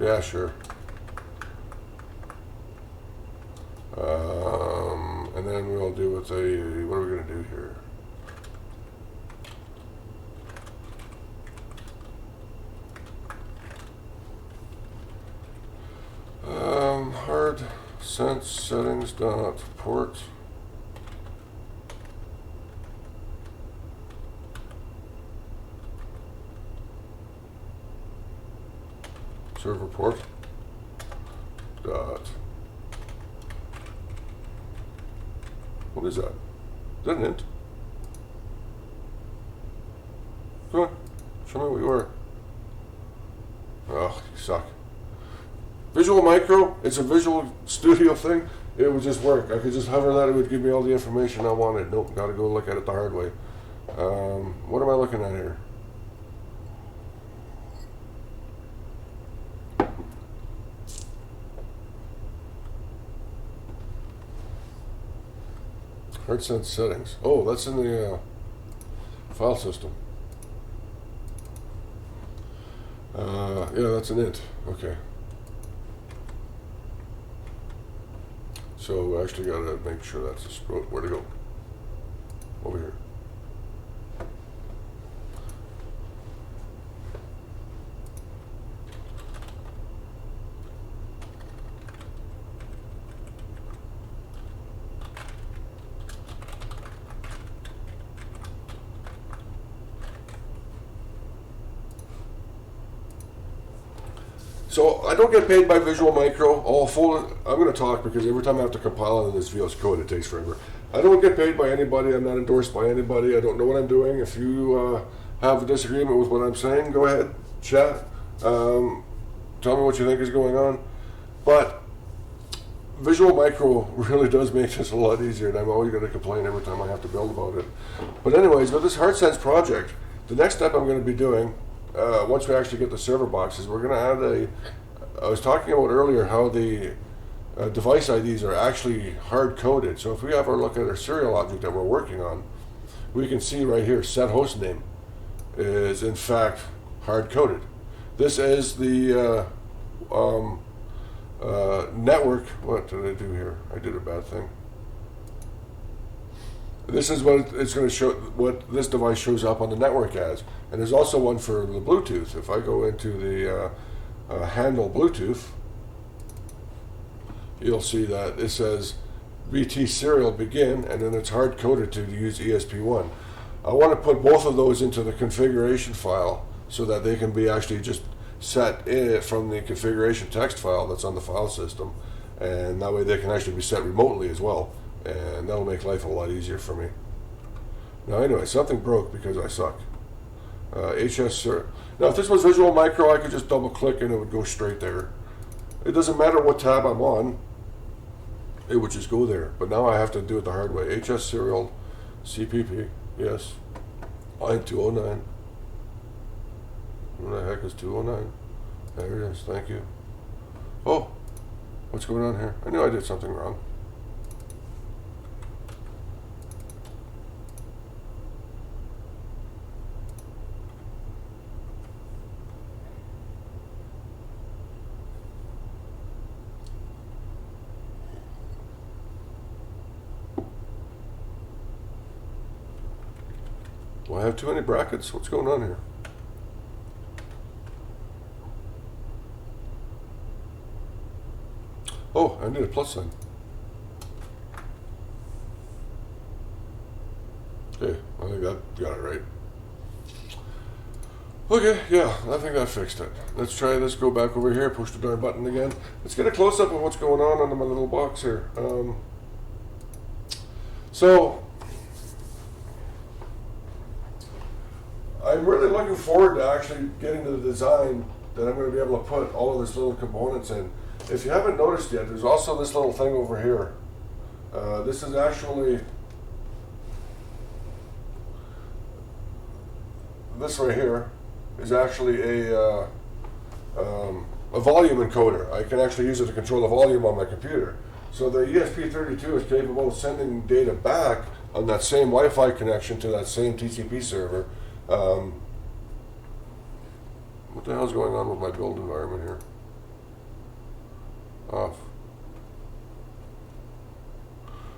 Yeah, sure. And then we'll do with a, what are we going to do here? HardSense settings dot port. Server port dot. What is that? Is that an int? Come on, show me what you were. Oh, you suck. Visual Micro, it's a Visual Studio thing. It would just work. I could just hover that, it would give me all the information I wanted. Nope, gotta go look at it the hard way. What am I looking at here? HardSense settings. Oh, that's in the file system. Yeah, that's an int. Okay. So I actually got to make sure that's a where to go. Over here. So I don't get paid by Visual Micro. I'm going to talk because every time I have to compile it in this VS Code, it takes forever. I don't get paid by anybody. I'm not endorsed by anybody. I don't know what I'm doing. If you have a disagreement with what I'm saying, go ahead, chat. Tell me what you think is going on. But Visual Micro really does make this a lot easier, and I'm always going to complain every time I have to build about it. But anyways, with this HardSense project, the next step I'm going to be doing, once we actually get the server boxes, we're going to add I was talking about earlier how the device IDs are actually hard-coded. So if we have our look at our serial object that we're working on, we can see right here, set host name is in fact hard-coded. This is the network. What did I do here? I did a bad thing. This is what it's going to show, what this device shows up on the network as. And there's also one for the Bluetooth. If I go into the handle Bluetooth, you'll see that it says BT serial begin, and then it's hard coded to use ESP1. I want to put both of those into the configuration file so that they can be actually just set in from the configuration text file that's on the file system, and that way they can actually be set remotely as well, and that'll make life a lot easier for me. Now anyway, something broke because I suck. Now if this was Visual Micro, I could just double click and it would go straight there. It doesn't matter what tab I'm on, it would just go there. But now I have to do it the hard way. HS serial CPP, yes, line 209. What the heck is 209? There it is, thank you. Oh, what's going on here? I knew I did something wrong. Do I have too many brackets? What's going on here? Oh, I need a plus sign. Okay, I think that got it right. Okay, yeah, I think that fixed it. Let's try this, go back over here, push the darn button again. Let's get a close-up of what's going on under my little box here. So, I'm really looking forward to actually getting to the design that I'm going to be able to put all of this little components in. If you haven't noticed yet, there's also this little thing over here. This is actually, this right here is actually a volume encoder. I can actually use it to control the volume on my computer. So the ESP32 is capable of sending data back on that same Wi-Fi connection to that same TCP server. What the hell's going on with my build environment here? Off.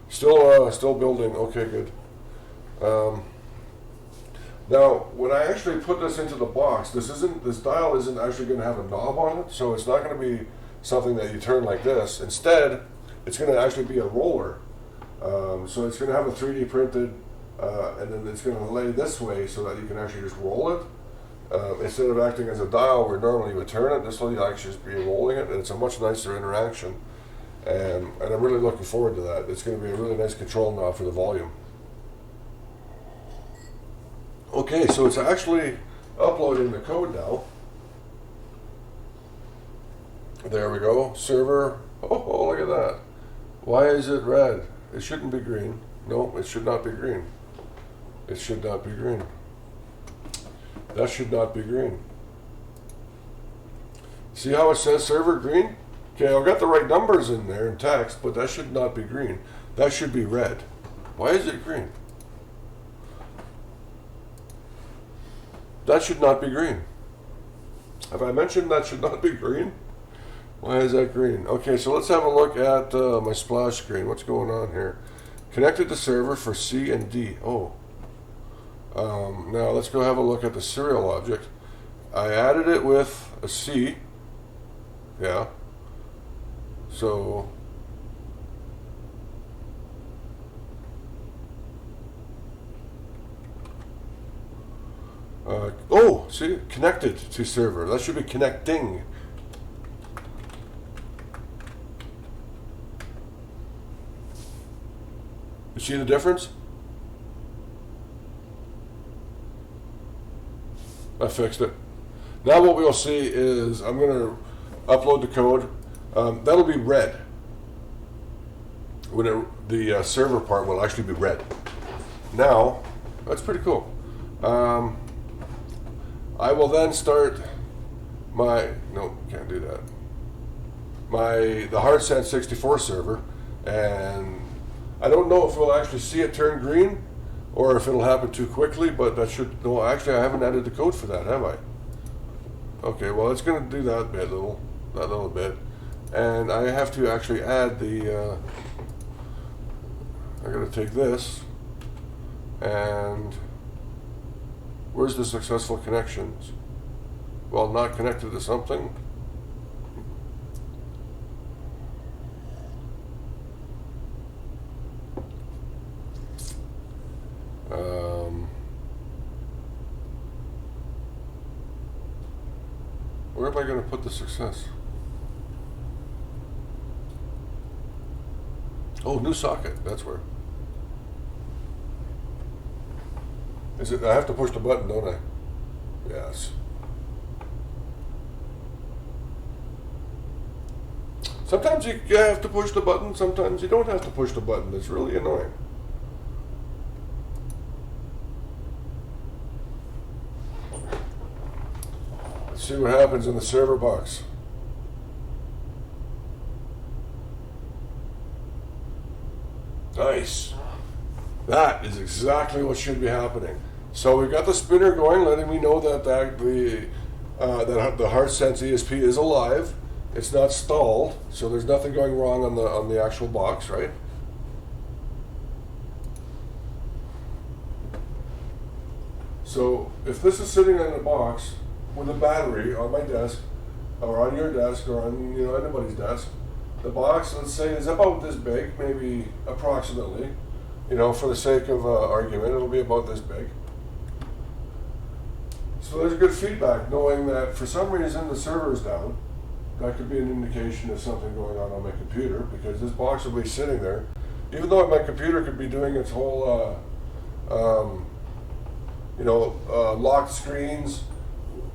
Still building. Okay, good. Now, when I actually put this into the box, this dial isn't actually going to have a knob on it, so it's not going to be something that you turn like this. Instead, it's going to actually be a roller. So it's going to have a 3D printed, and then it's going to lay this way so that you can actually just roll it. Instead of acting as a dial where normally you would turn it, this will actually just be rolling it, and it's a much nicer interaction. And I'm really looking forward to that. It's going to be a really nice control knob for the volume. Okay, so it's actually uploading the code now. There we go. Server. Oh, look at that. Why is it red? It shouldn't be green. No, it should not be green. It should not be green. That should not be green. See how it says server green? Okay, I've got the right numbers in there in text, but that should not be green. That should be red. Why is it green? That should not be green. Have I mentioned that should not be green? Why is that green? Okay, so let's have a look at my splash screen. What's going on here? Connected to server for C and D. Oh. Now let's go have a look at the serial object. I added it with a C. Yeah. So oh, see, connected to server. That should be connecting. You see the difference? I fixed it. Now what we'll see is I'm going to upload the code. That'll be red. When the server part will actually be red. Now, that's pretty cool. I will then start my, no, can't do that. The HardSense 64 server, and I don't know if we'll actually see it turn green or if it'll happen too quickly, but that should, no, actually I haven't added the code for that, have I? Okay, well it's going to do that little bit, and I have to actually add the, I'm going to take this, and where's the successful connections? Well, not connected to something. Where am I going to put the success? Oh, new socket. That's where. Is it? I have to push the button, don't I? Yes. Sometimes you have to push the button. Sometimes you don't have to push the button. It's really annoying. See what happens in the server box. Nice. That is exactly what should be happening. So we've got the spinner going, letting me know that the HardSense ESP is alive. It's not stalled, so there's nothing going wrong on the actual box, right? So if this is sitting in a box with a battery on my desk, or on your desk, or on anybody's desk, The box, let's say, is about this big, maybe approximately. You know, for the sake of argument, it'll be about this big. So there's good feedback, knowing that for some reason the server's down. That could be an indication of something going on my computer, because this box will be sitting there. Even though my computer could be doing its whole, locked screens,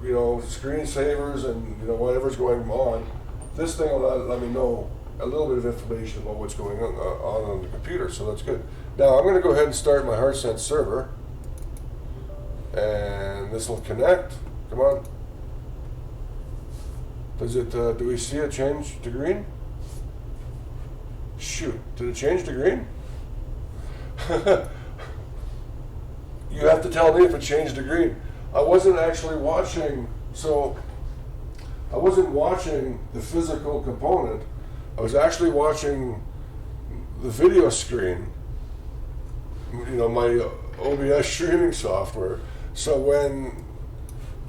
screensavers, and whatever's going on, this thing will let me know a little bit of information about what's going on the computer. So that's good. Now I'm going to go ahead and start my HardSense server, and this will connect. Come on. Does it? Do we see it change to green? Shoot! Did it change to green? You have to tell me if it changed to green. I wasn't actually watching, so I wasn't watching the physical component. I was actually watching the video screen. My OBS streaming software. So when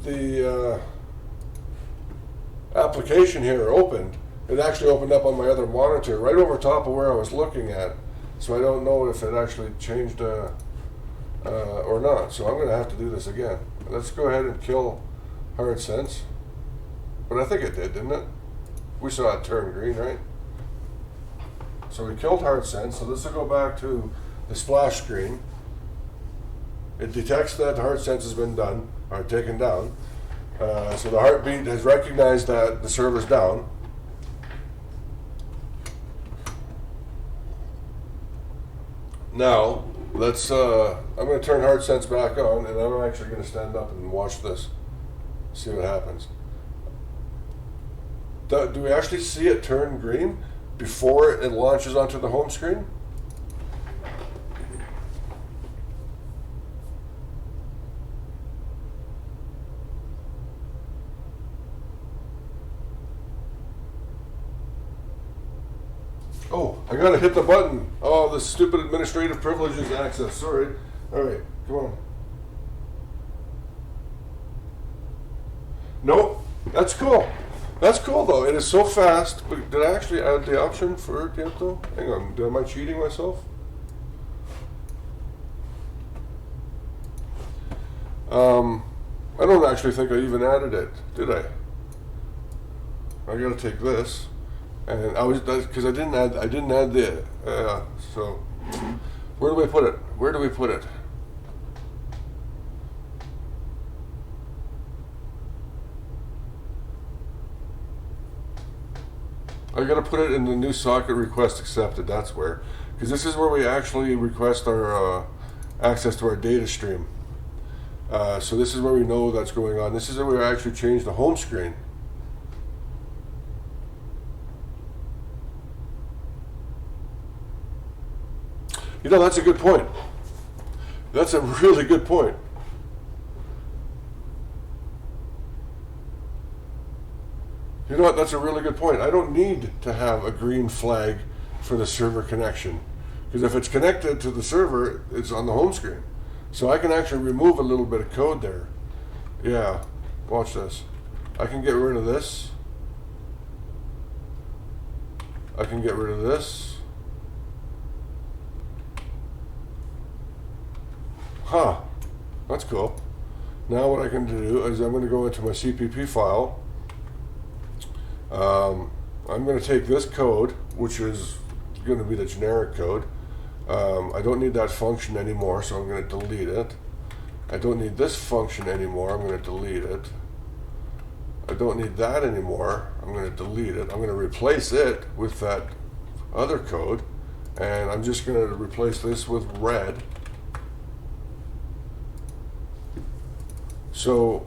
the application here opened, it actually opened up on my other monitor right over top of where I was looking at. So I don't know if it actually changed or not. So I'm going to have to do this again. Let's go ahead and kill HardSense. But I think it did, didn't it? We saw it turn green, right? So we killed HardSense. So this will go back to the splash screen. It detects that HardSense has been done or taken down. So the heartbeat has recognized that the server's down. Now, let's, I'm going to turn HardSense back on, and I'm actually going to stand up and watch this, see what happens. Do we actually see it turn green before it launches onto the home screen? Oh, I gotta hit the button. Oh, this stupid administrative privileges access. Sorry. All right, come on. Nope, that's cool. That's cool though. It is so fast. But did I actually add the option for it yet though? Hang on. Am I cheating myself? I don't actually think I even added it, did I? I gotta take this. And I was, because I didn't add the, so where do we put it? Where do we put it? I gotta put it in the new socket request accepted, that's where. Because this is where we actually request our access to our data stream. So this is where we know that's going on. This is where we actually change the home screen. That's a good point. That's a really good point. You know what? That's a really good point. I don't need to have a green flag for the server connection, because if it's connected to the server, it's on the home screen. So I can actually remove a little bit of code there. Yeah, watch this. I can get rid of this. I can get rid of this. Huh, that's cool. Now what I can do is I'm going to go into my CPP file. I'm going to take this code, which is going to be the generic code. I don't need that function anymore, so I'm going to delete it. I don't need this function anymore, I'm going to delete it. I don't need that anymore, I'm going to delete it. I'm going to replace it with that other code, and I'm just going to replace this with red. So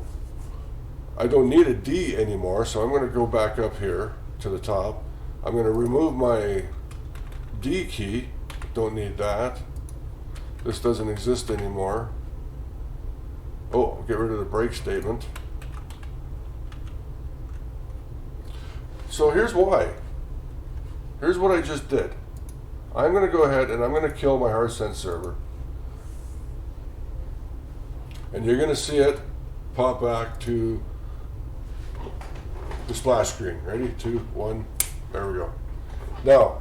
I don't need a D anymore, so I'm going to go back up here to the top. I'm going to remove my D key, don't need that. This doesn't exist anymore. Oh, get rid of the break statement. So here's why. Here's what I just did. I'm going to go ahead and I'm going to kill my HardSense server. And you're going to see it pop back to the splash screen. Ready? 2, 1, there we go. Now,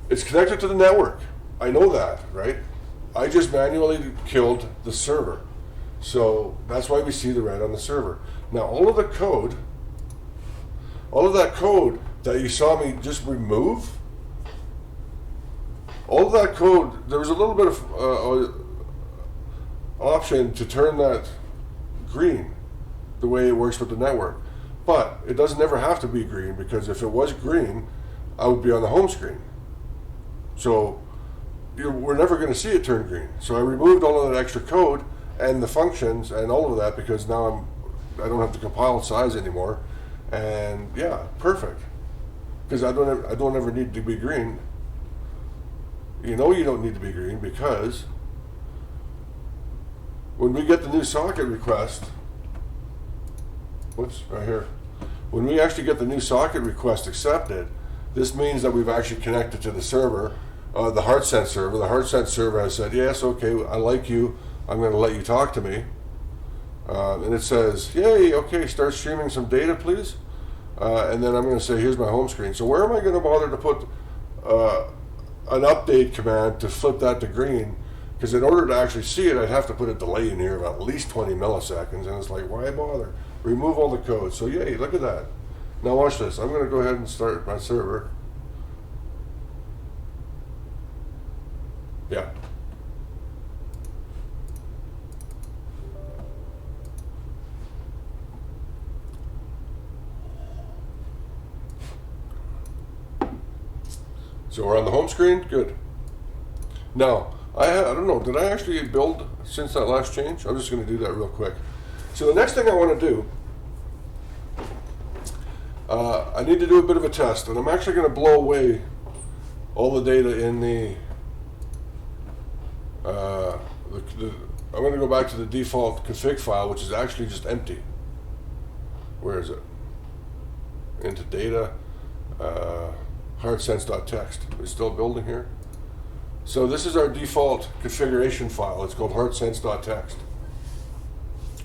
it's connected to the network. I know that, right? I just manually killed the server. So that's why we see the red on the server. Now, all of that code that you saw me just remove, all of that code, there was a little bit of option to turn that green the way it works with the network. But it doesn't ever have to be green, because if it was green, I would be on the home screen. So we're never going to see it turn green. So I removed all of that extra code and the functions and all of that, because now I don't have to compile size anymore. And yeah, perfect. Because I don't ever need to be green. You know you don't need to be green, because when we get the new socket request, whoops, right here. When we actually get the new socket request accepted, this means that we've actually connected to the server, the HardSense server. The HardSense server has said, yes, okay, I like you, I'm going to let you talk to me. And it says, yay, okay, start streaming some data, please. And then I'm going to say, here's my home screen. So where am I going to bother to put an update command to flip that to green? Because in order to actually see it, I'd have to put a delay in here of at least 20 milliseconds. And it's like, why bother? Remove all the code. So yay, look at that. Now watch this. I'm going to go ahead and start my server. Yeah. So we're on the home screen. Good. Now, I don't know, did I actually build since that last change? I'm just going to do that real quick. So the next thing I want to do, I need to do a bit of a test, and I'm actually going to blow away all the data in I'm going to go back to the default config file, which is actually just empty. Where is it? Into data, HardSense.txt. We're still building here. So this is our default configuration file. It's called HardSense.txt.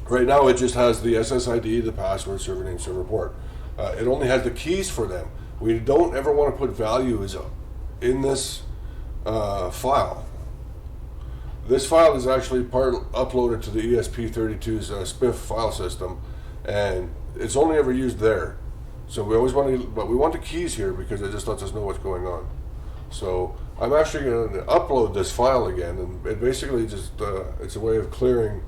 Right now it just has the SSID, the password, server name, server port. It only has the keys for them. We don't ever want to put values in this file. This file is actually uploaded to the ESP32's SPIFFS file system, and it's only ever used there. So we always want to, but we want the keys here because it just lets us know what's going on. So I'm actually going to upload this file again, and it basically just it's a way of clearing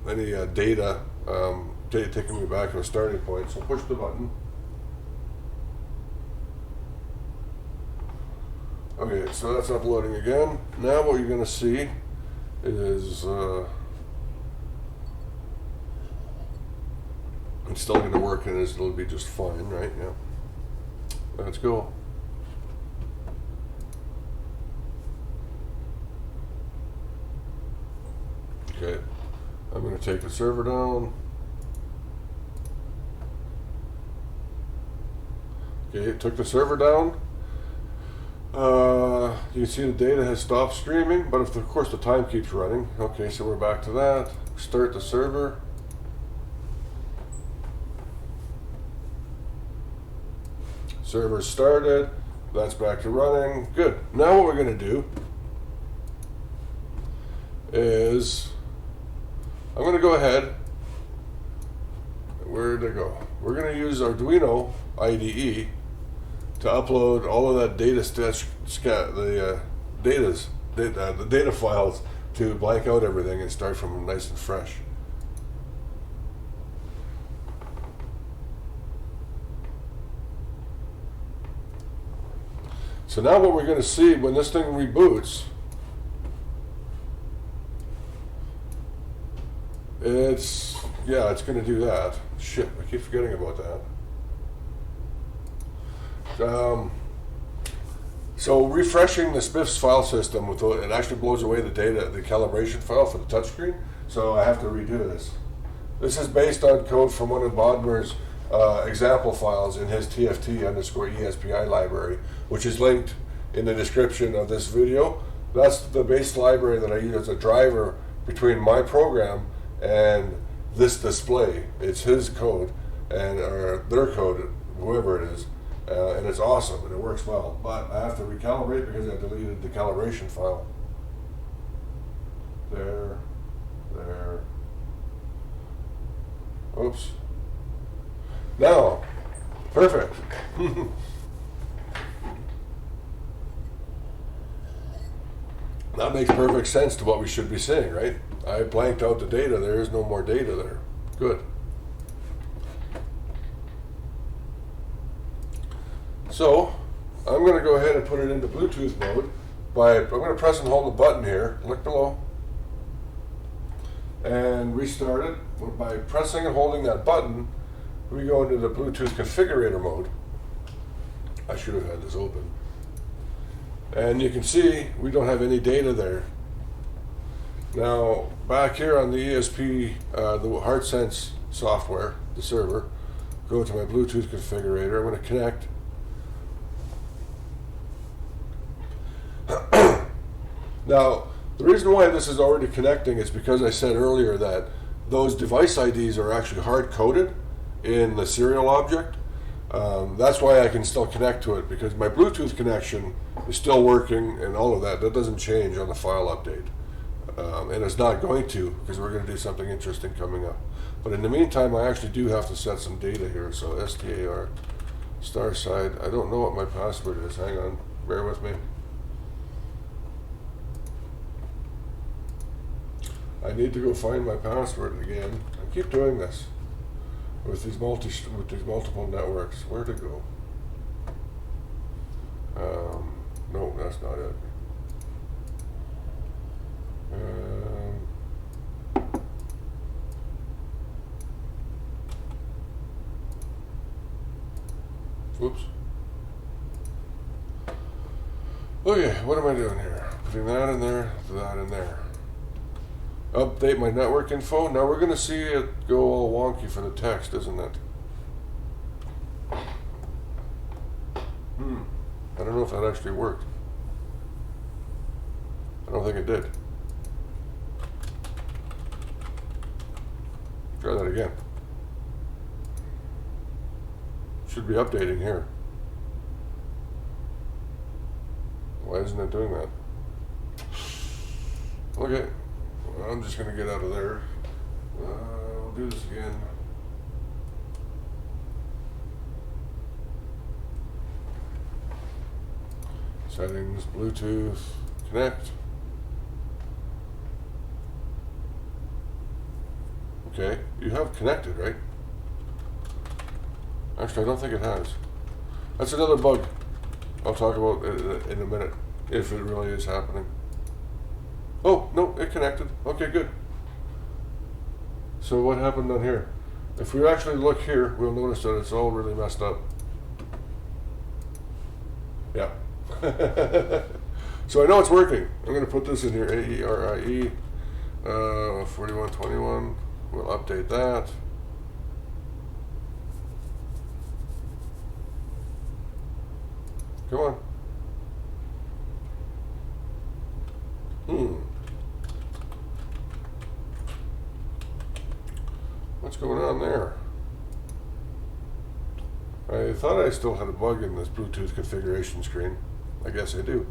any data, taking me back to a starting point. So push the button. Okay, so that's uploading again. Now what you're going to see is it's still going to work, and it'll be just fine, right? Yeah. Let's go. Okay, I'm going to take the server down. Okay, it took the server down. You can see the data has stopped streaming, but of course the time keeps running. Okay, so we're back to that. Start the server. Server started. That's back to running. Good. Now what we're going to do is I'm going to go ahead. Where did it go? We're going to use Arduino IDE to upload all of that data the data files, to blank out everything and start from nice and fresh. So now what we're going to see when this thing reboots, it's going to do that. Shit, I keep forgetting about that. So refreshing the SPIFFS file system, it actually blows away the data, the calibration file for the touchscreen. So I have to redo this. This is based on code from one of Bodmer's example files in his TFT_ESPI library, which is linked in the description of this video. That's the base library that I use as a driver between my program and this display. It's his code, and or their code, whoever it is, and it's awesome and it works well. But I have to recalibrate because I deleted the calibration file. There. Oops. Now, perfect. That makes perfect sense to what we should be seeing, right? I blanked out the data. There is no more data there. Good. So, I'm going to go ahead and put it into Bluetooth mode. I'm going to press and hold the button here. Look below. And restart it. By pressing and holding that button, we go into the Bluetooth configurator mode. I should have had this open. And you can see we don't have any data there. Now, back here on the ESP, the HardSense software, the server, go to my Bluetooth configurator. I'm going to connect. Now, the reason why this is already connecting is because I said earlier that those device IDs are actually hard-coded in the serial object. That's why I can still connect to it, because my Bluetooth connection is still working and all of that. That doesn't change on the file update. And it's not going to, because we're going to do something interesting coming up. But in the meantime, I actually do have to set some data here. So STAR star side. I don't know what my password is. Hang on. Bear with me. I need to go find my password again. I keep doing this with these multiple networks. Where to go? No, that's not it. Whoops. Okay, what am I doing here? Putting that in there, that in there. Update my network info. Now we're going to see it go all wonky for the text, isn't it? I don't know if that actually worked. I don't think it did. Try that again. Should be updating here. Why isn't it doing that? Okay. I'm just going to get out of there. We'll do this again. Settings, Bluetooth, connect. Okay, you have connected, right? Actually, I don't think it has. That's another bug I'll talk about in a minute, if it really is happening. Oh, no, it connected. Okay, good. So what happened on here? If we actually look here, we'll notice that it's all really messed up. Yeah. So I know it's working. I'm going to put this in here, AERIE 4121. We'll update that. Come on. What's going on there? I thought I still had a bug in this Bluetooth configuration screen. I guess I do.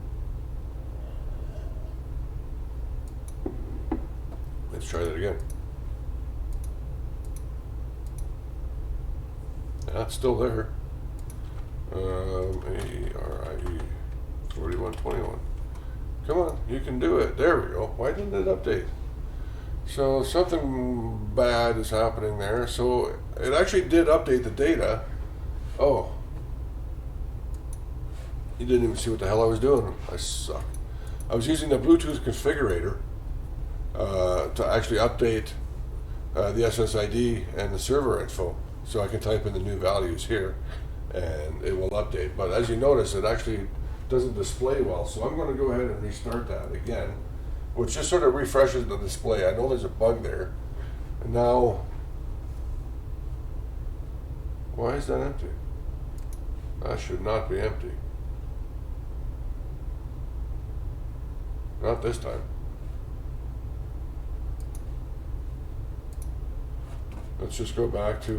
Let's try that again. That's still there. AERIE 4121. Come on, you can do it. There we go. Why didn't it update? So something bad is happening there. So it actually did update the data. Oh. You didn't even see what the hell I was doing. I suck. I was using the Bluetooth configurator to actually update the SSID and the server info. So I can type in the new values here and it will update. But as you notice, it actually doesn't display well. So I'm going to go ahead and restart that again, which just sort of refreshes the display. I know there's a bug there. And now, why is that empty? That should not be empty. Not this time. Let's just go back to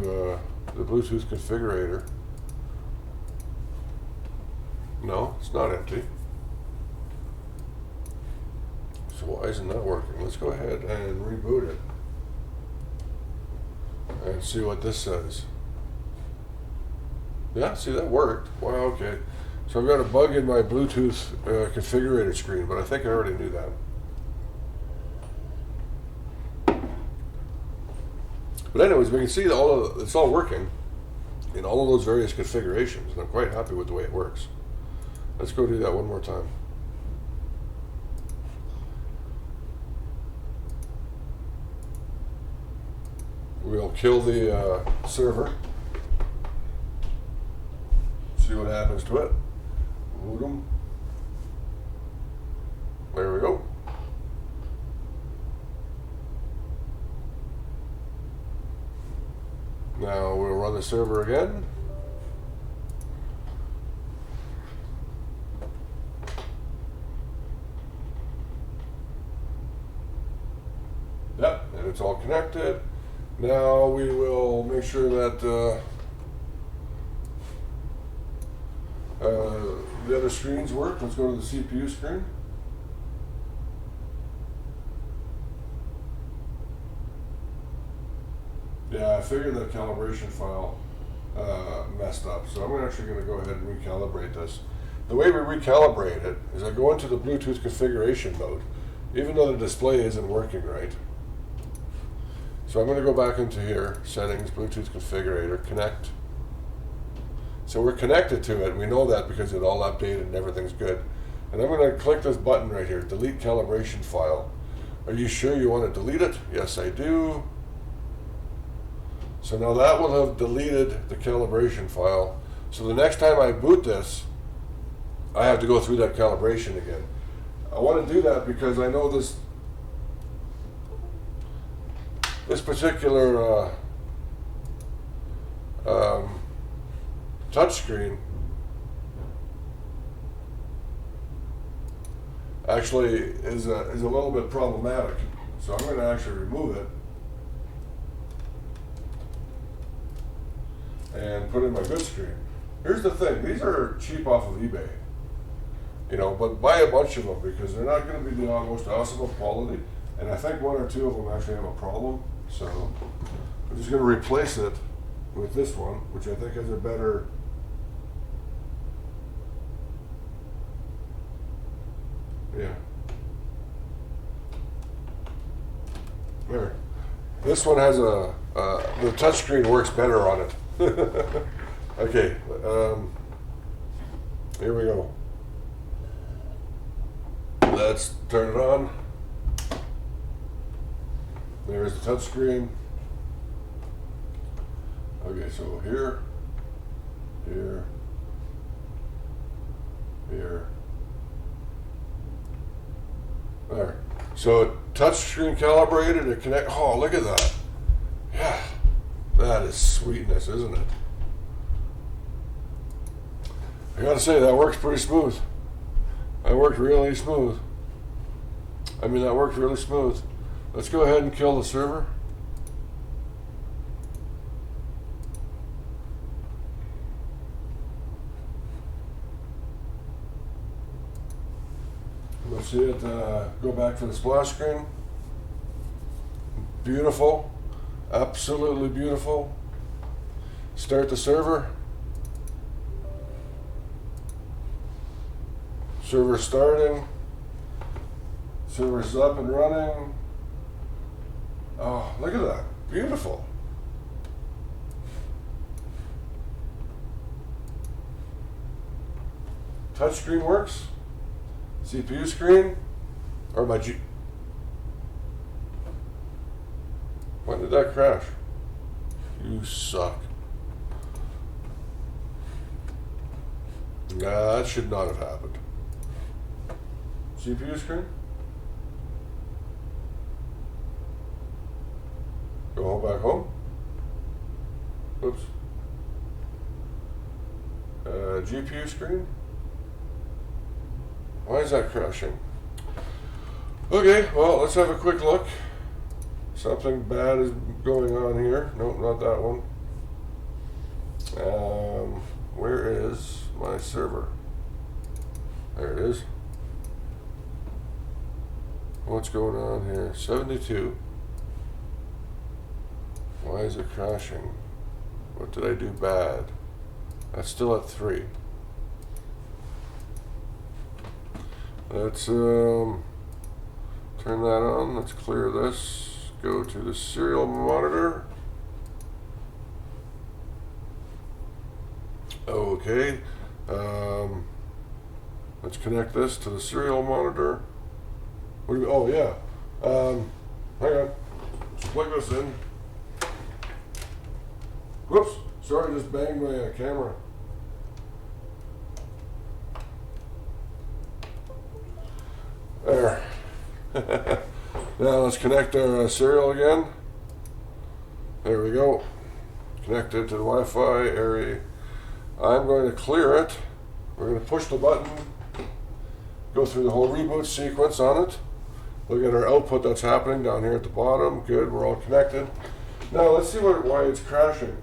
the Bluetooth configurator. No, it's not empty. So why isn't that working? Let's go ahead and reboot it and see what this says. Yeah, see, that worked. Wow, okay. So I've got a bug in my Bluetooth configurator screen, but I think I already knew that. But anyways, we can see that it's all working in all of those various configurations, and I'm quite happy with the way it works. Let's go do that one more time. We'll kill the server. See what happens to it. Boot 'em. There we go. Now we'll run the server again. Yep, and it's all connected. Now we will make sure that the other screens work. Let's go to the CPU screen. Yeah, I figured that calibration file messed up, so I'm actually going to go ahead and recalibrate this. The way we recalibrate it is I go into the Bluetooth configuration mode, even though the display isn't working right. So I'm going to go back into here, settings, Bluetooth configurator, connect. So we're connected to it. We know that because it all updated and everything's good. And I'm going to click this button right here, delete calibration file. Are you sure you want to delete it? Yes, I do. So now that will have deleted the calibration file. So the next time I boot this, I have to go through that calibration again. I want to do that because I know this particular touchscreen actually is a little bit problematic. So I'm going to actually remove it and put in my good screen. Here's the thing, these are cheap off of eBay, you know, but buy a bunch of them because they're not going to be the most awesome of quality, and I think one or two of them actually have a problem. So I'm just going to replace it with this one, which I think has a better there. This one has the touchscreen works better on it. Okay, here we go. Let's turn it on. There's the touchscreen. Okay, so here, here, here, there. So touchscreen calibrated to connect. Oh, look at that. Yeah, that is sweetness, isn't it? I gotta say, that works pretty smooth. That worked really smooth. I mean, that worked really smooth. Let's go ahead and kill the server. We'll see it go back to the splash screen. Beautiful. Absolutely beautiful. Start the server. Server starting. Server's up and running. Oh, look at that. Beautiful. Touchscreen works. CPU screen. Or my G. When did that crash? You suck. Nah, that should not have happened. CPU screen. Go back home. Oops. GPU screen. Why is that crashing? Okay, well, let's have a quick look. Something bad is going on here. Nope, not that one. Where is my server? There it is. What's going on here? 72. Why is it crashing? What did I do bad? That's still at 3. Let's turn that on. Let's clear this. Go to the serial monitor. Okay. Let's connect this to the serial monitor. What do we, oh yeah. Hang on. Let's plug this in. Whoops. Sorry, I just banged my camera. There. Now let's connect our serial again. There we go. Connected to the Wi-Fi area. I'm going to clear it. We're going to push the button, go through the whole reboot sequence on it. Look at our output that's happening down here at the bottom. Good, we're all connected. Now let's see why it's crashing.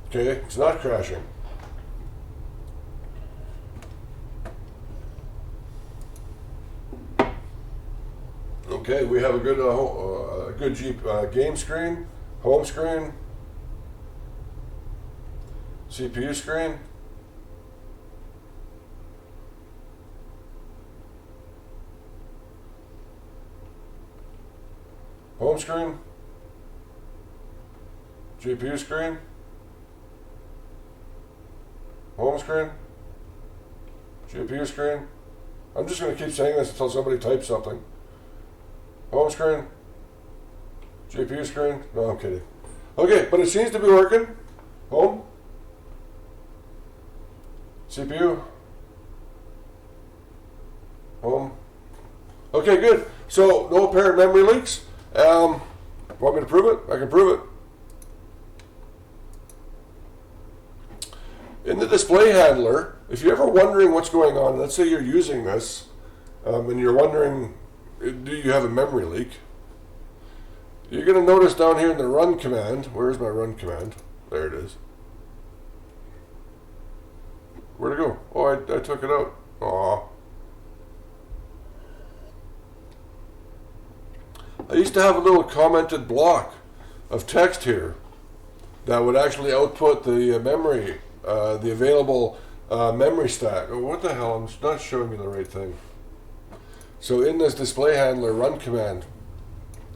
Okay, it's not crashing. Okay, we have a good game screen, home screen, CPU screen. Home screen, GPU screen, home screen, GPU screen. I'm just going to keep saying this until somebody types something. Home screen, GPU screen. No, I'm kidding. Okay, but it seems to be working. Home, CPU, home. Okay, good. So no apparent memory leaks. Want me to prove it? I can prove it. In the display handler, if you're ever wondering what's going on, let's say you're using this, and you're wondering, do you have a memory leak? You're going to notice down here in the run command, where's my run command? There it is. Where'd it go? Oh, I took it out. Aw. I used to have a little commented block of text here that would actually output the memory, the available memory stack. Oh, what the hell? I'm not showing you the right thing. So in this display handler run command,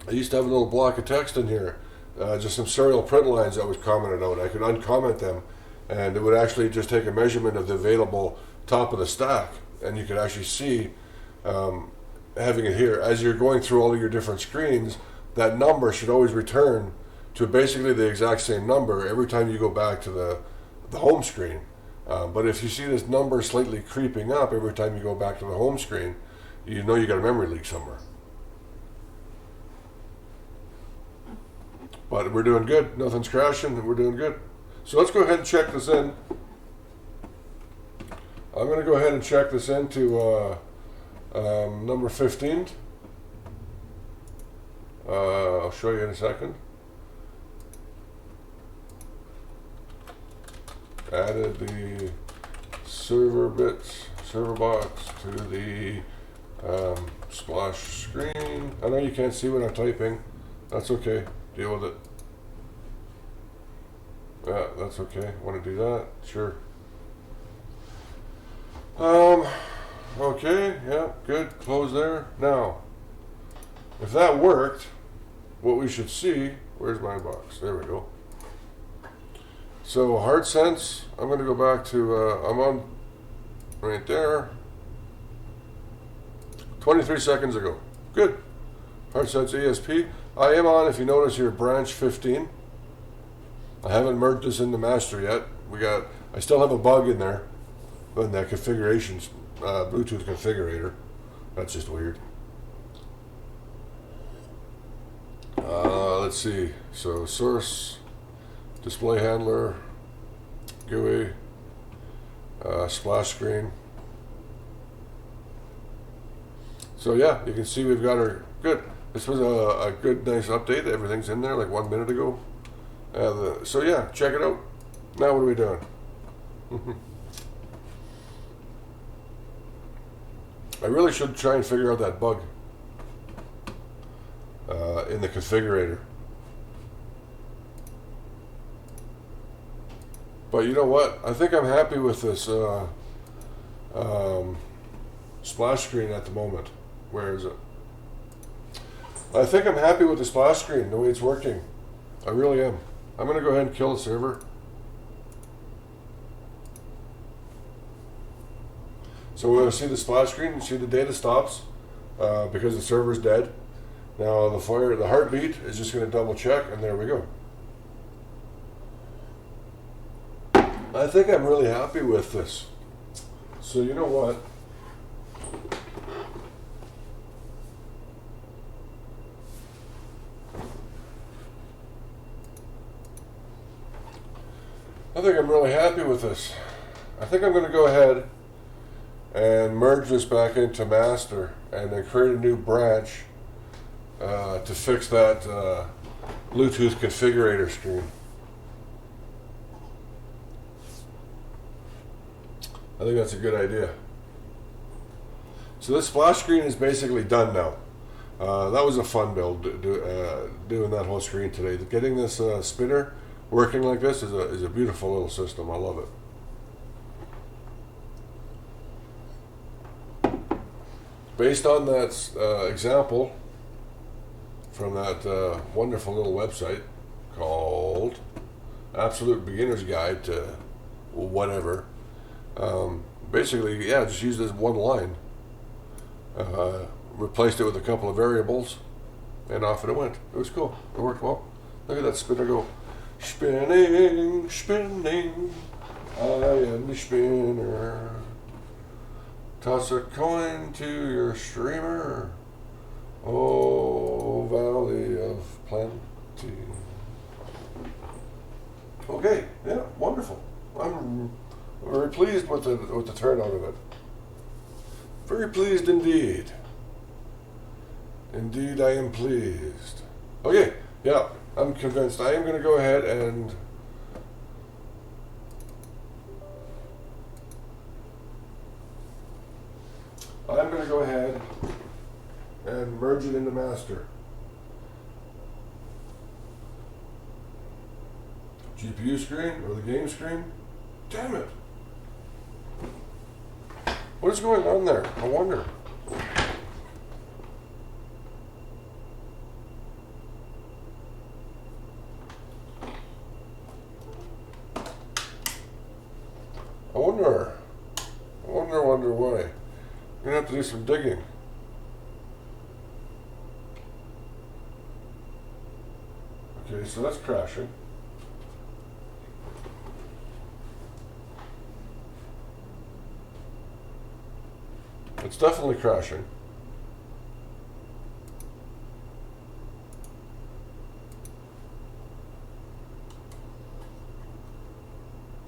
I used to have a little block of text in here, just some serial print lines that was commented out. I could uncomment them, and it would actually just take a measurement of the available top of the stack, and you could actually see having it here. As you're going through all of your different screens, that number should always return to basically the exact same number every time you go back to the home screen. But if you see this number slightly creeping up every time you go back to the home screen, you know you got a memory leak somewhere. But we're doing good. Nothing's crashing. We're doing good. So let's go ahead and check this in. I'm going to go ahead and check this into number 15. I'll show you in a second. Added the server box to the splash screen. I know you can't see what I'm typing. That's okay. Deal with it. Yeah, that's okay. Want to do that? Sure. Okay, yeah, good. Close there. Now, if that worked, what we should see, where's my box? There we go. So HardSense, I'm going to go back to, I'm on right there, 23 seconds ago. Good. HardSenseESP. I am on, if you notice here, branch 15. I haven't merged this into master yet. I still have a bug in there in that configurations, Bluetooth configurator. That's just weird. Let's see. So source, display handler, GUI, splash screen. So yeah, you can see we've got our good. This was a good, nice update. Everything's in there like 1 minute ago. So yeah, check it out. Now what are we doing? I really should try and figure out that bug in the configurator. But you know what? I think I'm happy with this splash screen at the moment. Where is it? I think I'm happy with the splash screen, the way it's working. I really am. I'm going to go ahead and kill the server. So we're going to see the splash screen and see the data stops because the server's dead. Now the heartbeat is just going to double check, and there we go. I think I'm really happy with this. So you know what? I think I'm really happy with this. I think I'm going to go ahead and merge this back into master and then create a new branch to fix that Bluetooth configurator screen. I think that's a good idea. So this splash screen is basically done now. That was a fun build, doing that whole screen today. Getting this spinner working like this is a beautiful little system. I love it. Based on that example from that wonderful little website called Absolute Beginner's Guide to whatever, basically, yeah, just used this one line, replaced it with a couple of variables, and off it went. It was cool. It worked well. Look at that spinner go. Spinning, spinning, I am the spinner. Toss a coin to your streamer. Oh, valley of plenty. Okay, yeah, wonderful. I'm very pleased with the turnout of it. Very pleased indeed. Indeed, I am pleased. Okay, yeah, I'm convinced. I am going to go ahead and merge it into master. GPU screen or the game screen? Damn it. What is going on there? I wonder. Wonder why. You're gonna have to do some digging. Okay, so that's crashing. It's definitely crashing.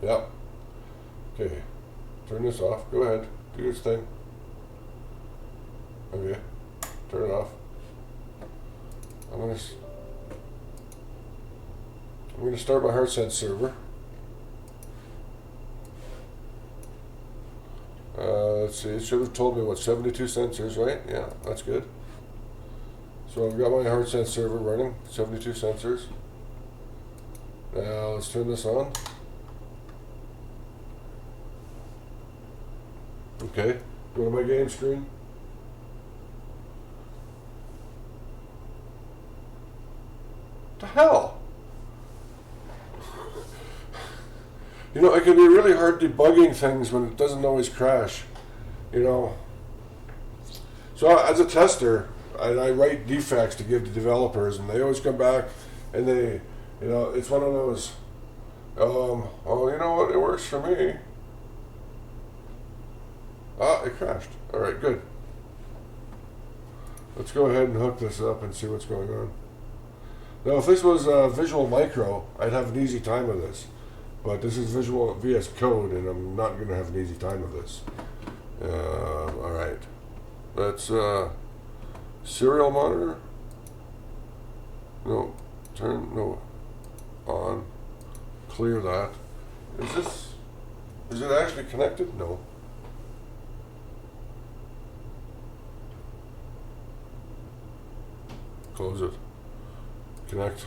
Yep. Okay. Turn this off. Go ahead. Do this thing. Okay. Turn it off. I'm gonna start my HardSense server. Let's see, it should have told me what, 72 sensors, right? Yeah, that's good. So I've got my HardSense server running, 72 sensors. Now let's turn this on. Okay, go to my game screen. What the hell? You know, it can be really hard debugging things when it doesn't always crash, you know. So as a tester, I write defects to give to developers, and they always come back and they, you know, it's one of those, oh, you know what, it works for me. Ah, it crashed. All right, good. Let's go ahead and hook this up and see what's going on. Now, if this was Visual Micro, I'd have an easy time with this. But this is Visual VS Code, and I'm not going to have an easy time with this. All right. Let's serial monitor. No, on, clear that. Is it actually connected? No. Close it. Connect.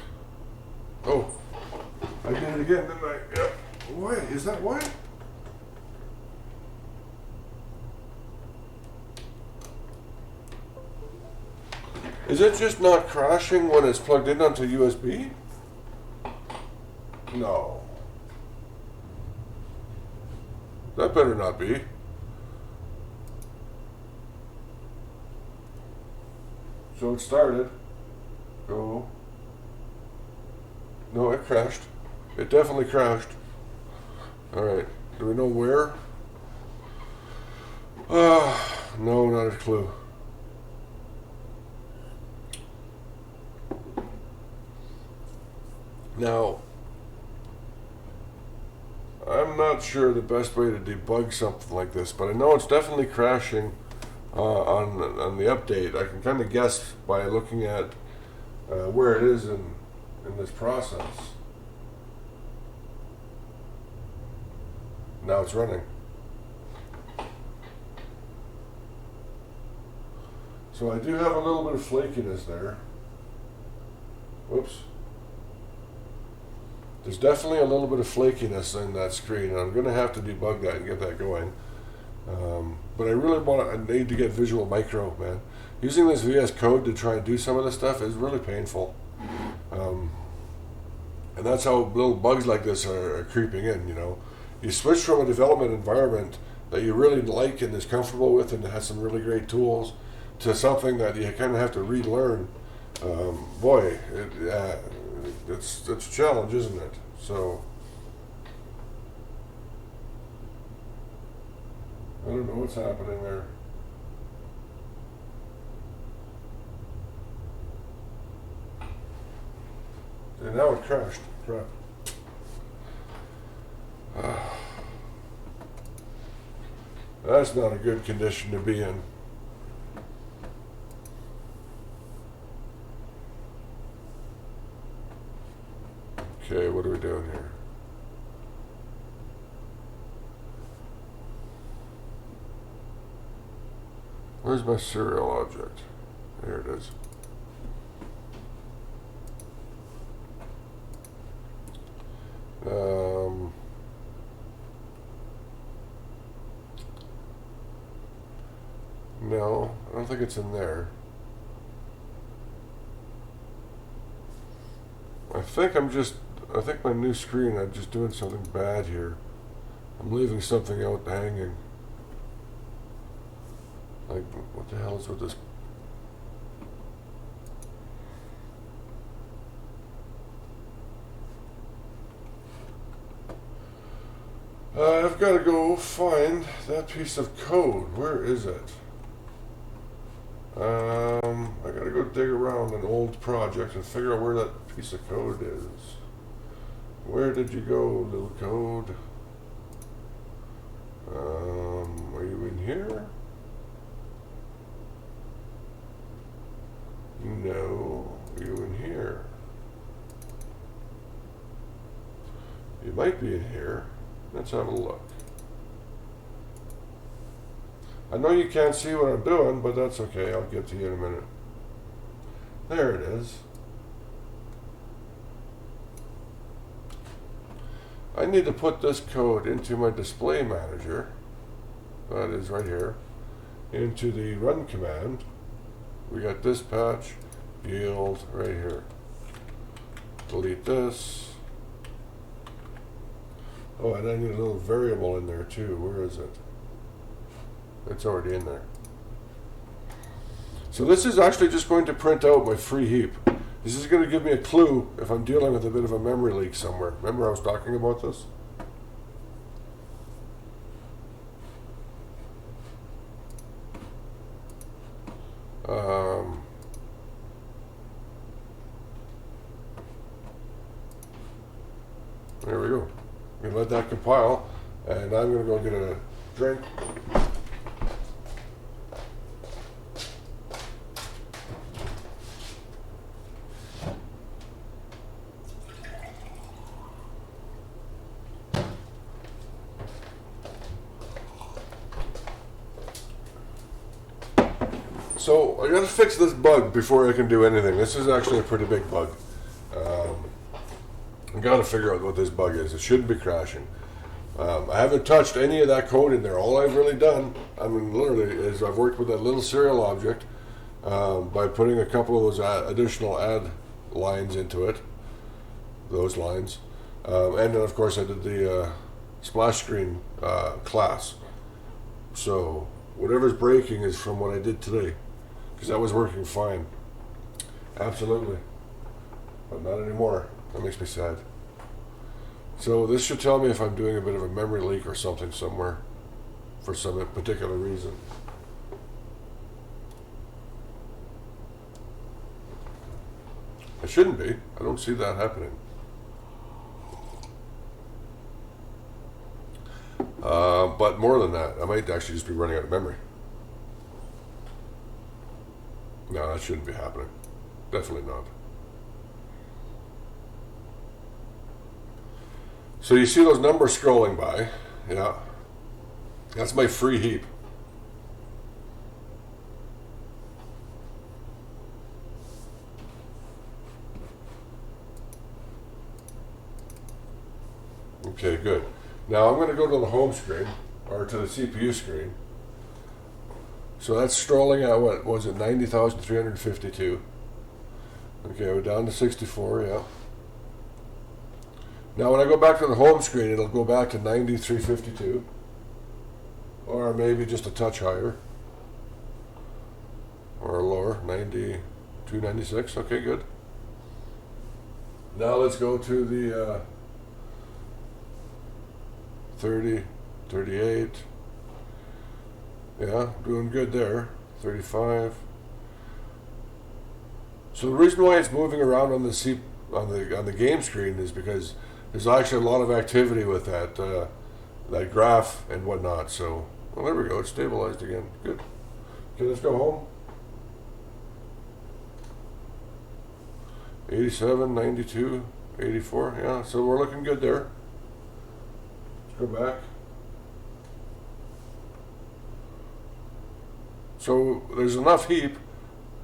Oh, I did it again, didn't I? Yep. Why? Is that why? Is it just not crashing when it's plugged in onto USB? No. That better not be. So it started. Go. No, it crashed. It definitely crashed. Alright. Do we know where? No, not a clue. Now, I'm not sure the best way to debug something like this, but I know it's definitely crashing on the update. I can kind of guess by looking at where it is in this process. Now it's running. So I do have a little bit of flakiness there. Whoops. There's definitely a little bit of flakiness in that screen, and I'm going to have to debug that and get that going. But I really I need to get Visual Micro, man. Using this VS Code to try and do some of this stuff is really painful. And that's how little bugs like this are creeping in, you know. You switch from a development environment that you really like and is comfortable with and has some really great tools to something that you kind of have to relearn. Boy, it's a challenge, isn't it? So I don't know what's happening there. And now it crashed. Crap. That's not a good condition to be in. Okay, what are we doing here? Where's my serial object? There it is. No, I don't think it's in there. I think my new screen, I'm just doing something bad here. I'm leaving something out hanging. Like, what the hell is with this? I've got to go find that piece of code. Where is it? I got to go dig around an old project and figure out where that piece of code is. Where did you go, little code? Are you in here? No. Are you in here? You might be in here. Let's have a look. I know you can't see what I'm doing, but that's okay. I'll get to you in a minute. There it is. I need to put this code into my display manager. That is right here. Into the run command. We got dispatch, yield right here. Delete this. Oh, and I need a little variable in there too. Where is it? It's already in there. So this is actually just going to print out my free heap. This is going to give me a clue if I'm dealing with a bit of a memory leak somewhere. Remember I was talking about this? There we go. I'm going to let that compile, and I'm going to go get a drink. I gotta fix this bug before I can do anything. This is actually a pretty big bug. I gotta figure out what this bug is. It shouldn't be crashing. I haven't touched any of that code in there. All I've really done, I mean, literally, is I've worked with that little serial object by putting a couple of those additional add lines into it. Those lines. And then, of course, I did the splash screen class. So whatever's breaking is from what I did today, because that was working fine. Absolutely. But not anymore. That makes me sad. So this should tell me if I'm doing a bit of a memory leak or something somewhere for some particular reason. It shouldn't be. I don't see that happening. But more than that, I might actually just be running out of memory. No, that shouldn't be happening. Definitely not. So you see those numbers scrolling by, yeah. That's my free heap. Okay, good. Now I'm going to go to the home screen, or to the CPU screen. So that's strolling at, what was it, 90,352. Okay, we're down to 64, yeah. Now when I go back to the home screen, it'll go back to 9352. Or maybe just a touch higher. Or lower, 9296, okay, good. Now let's go to the 30, 38. Yeah, doing good there. 35. So the reason why it's moving around on the game screen is because there's actually a lot of activity with that that graph and whatnot. So, well, there we go. It's stabilized again. Good. Okay, let's go home. 87, 92, 84. Yeah, so we're looking good there. Go back. So there's enough heap.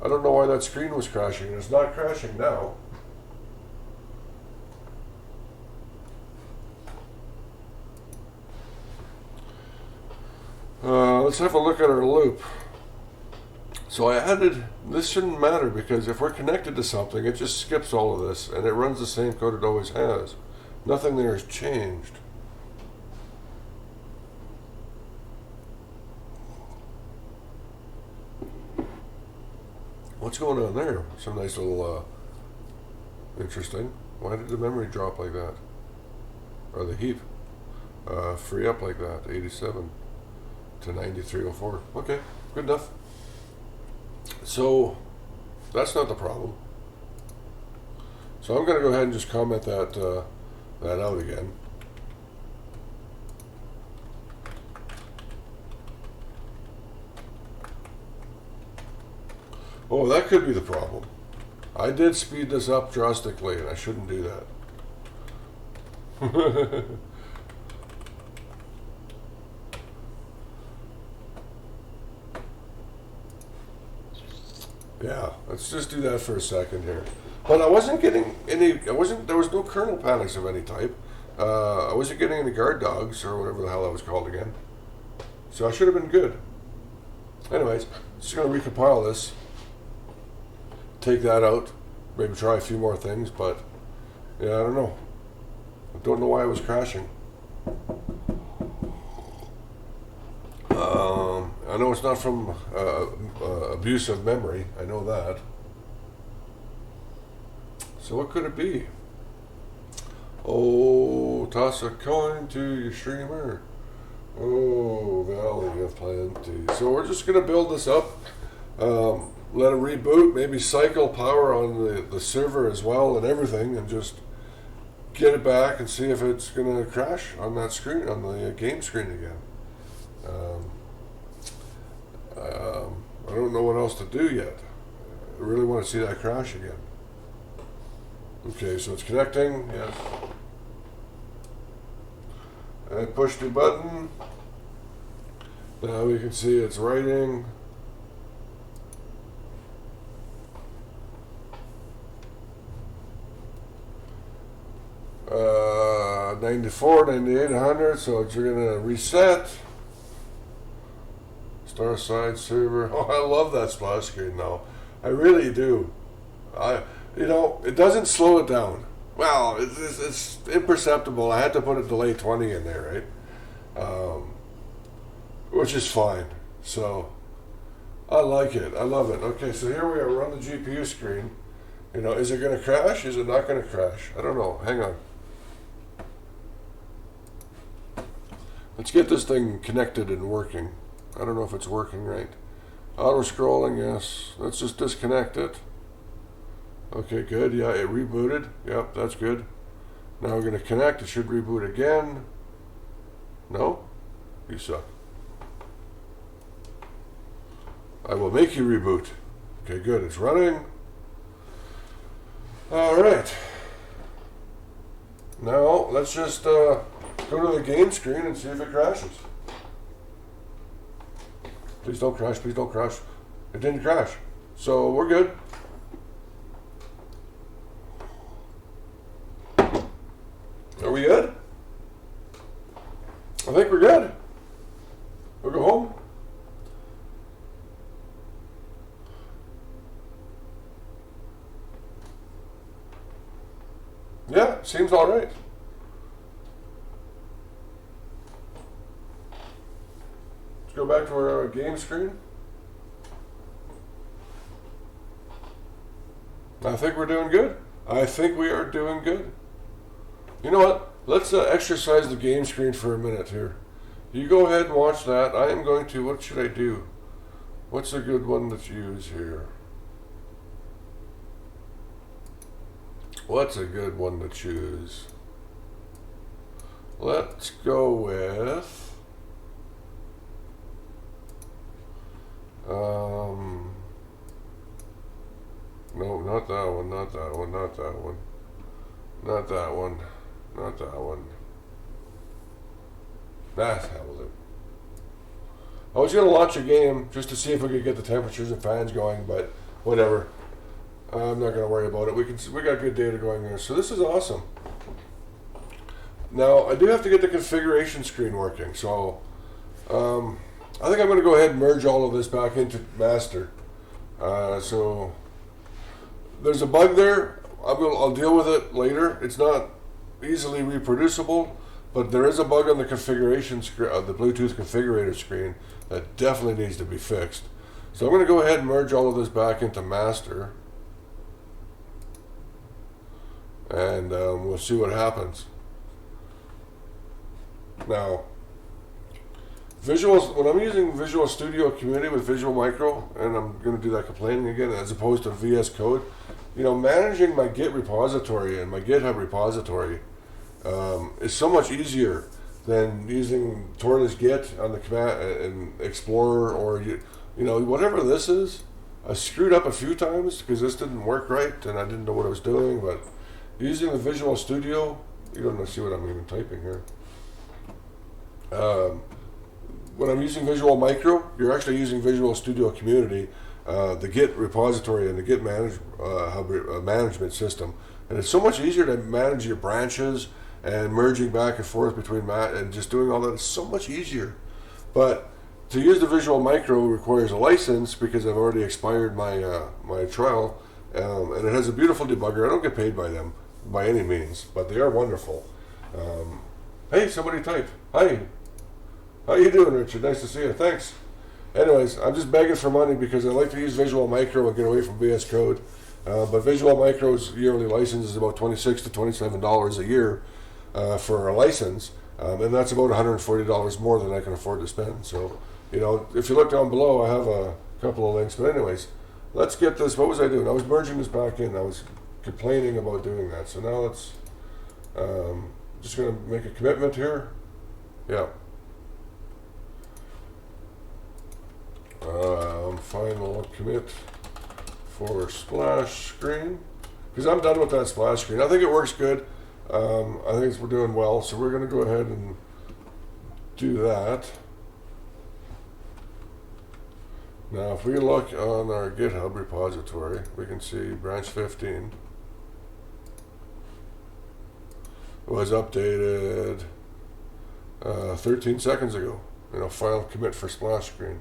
I don't know why that screen was crashing. It's not crashing now. Let's have a look at our loop. So I added, this shouldn't matter because if we're connected to something, it just skips all of this and it runs the same code it always has. Nothing there has changed. What's going on there? Some nice little, interesting. Why did the memory drop like that? Or the heap free up like that? 87 to 9304. Okay, good enough. So that's not the problem. So I'm going to go ahead and just comment that that out again. Oh, that could be the problem. I did speed this up drastically, and I shouldn't do that. Yeah, let's just do that for a second here. But I wasn't getting any, there was no kernel panics of any type. I wasn't getting any guard dogs, or whatever the hell that was called again. So I should have been good. Anyways, just going to recompile this. Take that out, maybe try a few more things, but yeah, I don't know. I don't know why it was crashing. I know it's not from abuse of memory, I know that. So what could it be? Oh, toss a coin to your streamer. Oh, Valley of Plenty. So we're just going to build this up. Let it reboot, maybe cycle power on the server as well and everything, and just get it back and see if it's going to crash on that screen, on the game screen again. I don't know what else to do yet. I really want to see that crash again. Okay, so it's connecting, yes. I pushed the button. Now we can see it's writing. 94, 9800, so you're going to reset. Star side server. Oh, I love that splash screen now. I really do. You know, it doesn't slow it down. Well, it's imperceptible. I had to put a delay 20 in there, right? Which is fine. So, I like it. I love it. Okay, so here we are. We're on the GPU screen. You know, is it going to crash? Is it not going to crash? I don't know. Hang on. Let's get this thing connected and working. I don't know if it's working right. Auto scrolling, yes. Let's just disconnect it. Okay, good. Yeah, it rebooted. Yep, that's good. Now we're going to connect. It should reboot again. No? You suck. I will make you reboot. Okay, good. It's running. All right. Now, let's just go to the game screen and see if it crashes. Please don't crash. Please don't crash. It didn't crash. So, we're good. Are we good? I think we're good. We'll go home. Yeah, seems all right. Let's go back to our game screen. I think we're doing good. I think we are doing good. You know what? Let's exercise the game screen for a minute here. You go ahead and watch that. I am going to, what should I do? What's a good one to use here? What's a good one to choose? Let's go with no, not that one, not that one, not that one, not that one, not that one. That's how we'll do. I was going to launch a game just to see if we could get the temperatures and fans going, but whatever. I'm not going to worry about it. We got good data going there, so this is awesome. Now I do have to get the configuration screen working, so I think I'm going to go ahead and merge all of this back into master. So there's a bug there. I'll deal with it later. It's not easily reproducible, but there is a bug on the configuration screen, the Bluetooth configurator screen, that definitely needs to be fixed. So I'm going to go ahead and merge all of this back into master. And we'll see what happens. Now, when I'm using Visual Studio Community with Visual Micro, and I'm going to do that complaining again, as opposed to VS Code, you know, managing my Git repository and my GitHub repository is so much easier than using Tortoise Git on the command and Explorer, or you know, whatever this is. I screwed up a few times because this didn't work right and I didn't know what I was doing, but using the Visual Studio, you don't see what I'm even typing here. When I'm using Visual Micro, you're actually using Visual Studio Community, the Git repository and the Git management system. And it's so much easier to manage your branches and merging back and forth between and just doing all that is so much easier. But to use the Visual Micro requires a license because I've already expired my my trial, and it has a beautiful debugger. I don't get paid by them by any means, but they are wonderful. Hey, somebody typed. Hi. How you doing, Richard? Nice to see you. Thanks. Anyways, I'm just begging for money because I like to use Visual Micro and get away from VS Code. But Visual Micro's yearly license is about $26 to $27 a year for a license, and that's about $140 more than I can afford to spend. So, you know, if you look down below, I have a couple of links. But anyways, let's get this. What was I doing? I was merging this back in. I was complaining about doing that. So now let's just going to make a commitment here. Yeah. Final commit for splash screen, because I'm done with that splash screen. I think it works good. I think we're doing well, so we're going to go ahead and do that. Now if we look on our GitHub repository, we can see branch 15. was updated 13 seconds ago. Final commit for splash screen.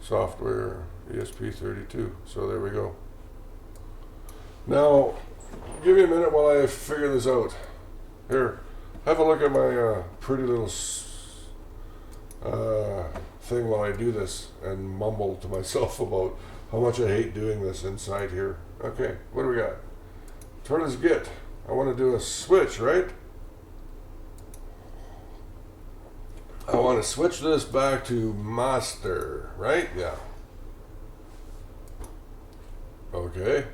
Software ESP32. So there we go. Now, give me a minute while I figure this out. Here, have a look at my pretty little thing while I do this and mumble to myself about how much I hate doing this inside here. Okay, what do we got? Turn as Git. I want to do a switch, right? I want to switch this back to master, right? Yeah. Okay.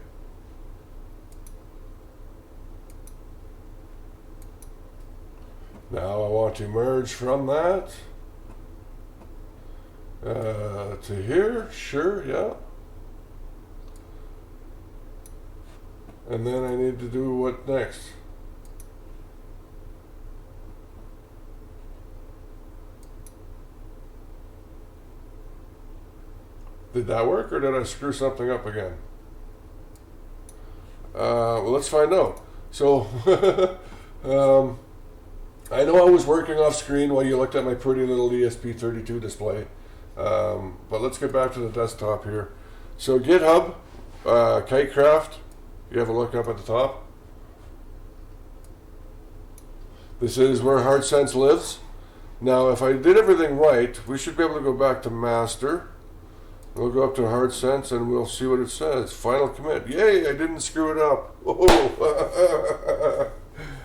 Now I want to merge from that to here. Sure, yeah. And then I need to do what next? Did that work, or did I screw something up again? Well, let's find out. So, I know I was working off screen while you looked at my pretty little ESP32 display, but let's get back to the desktop here. So Github, Kitecraft, you have a look up at the top. This is where HardSense lives. Now, if I did everything right, we should be able to go back to master. We'll go up to HardSense and we'll see what it says. Final commit. Yay, I didn't screw it up. Oh.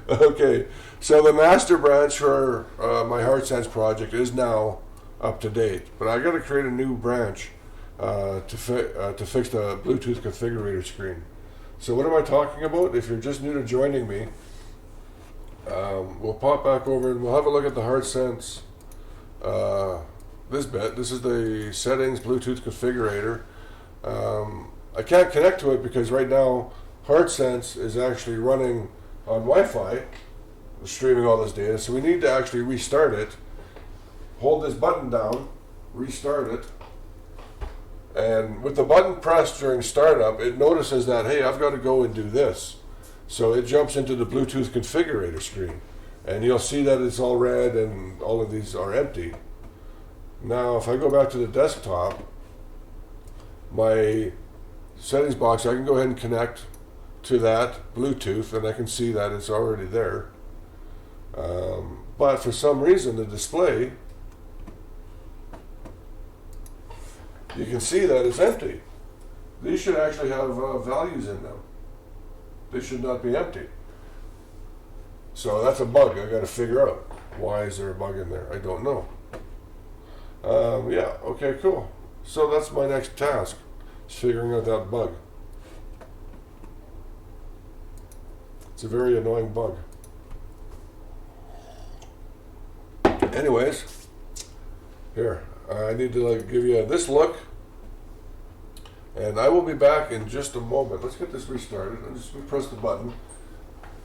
Okay, so the master branch for my HardSense project is now up to date, but I got to create a new branch to fix the Bluetooth configurator screen. So what am I talking about? If you're just new to joining me, we'll pop back over and we'll have a look at the HardSense. This is the settings Bluetooth configurator. I can't connect to it because right now HardSense is actually running on Wi-Fi, streaming all this data. So we need to actually restart it. Hold this button down, restart it, and with the button pressed during startup, it notices that, hey, I've got to go and do this. So it jumps into the Bluetooth configurator screen, and you'll see that it's all red and all of these are empty. Now, if I go back to the desktop, my settings box, I can go ahead and connect to that Bluetooth, and I can see that it's already there. But for some reason, the display, you can see that it's empty. These should actually have values in them. They should not be empty. So that's a bug I got to figure out. Why is there a bug in there? I don't know. Yeah, okay, cool. So that's my next task, is figuring out that bug. It's a very annoying bug. Anyways, here, I need to give you this look, and I will be back in just a moment. Let's get this restarted. I'll just press the button.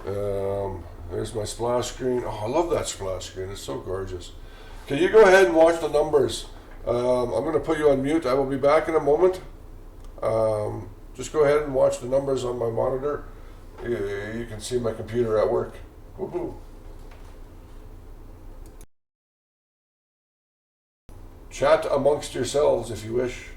There's my splash screen. Oh, I love that splash screen. It's so gorgeous. Can you go ahead and watch the numbers? I'm going to put you on mute. I will be back in a moment. Just go ahead and watch the numbers on my monitor. You can see my computer at work. Woohoo! Chat amongst yourselves if you wish.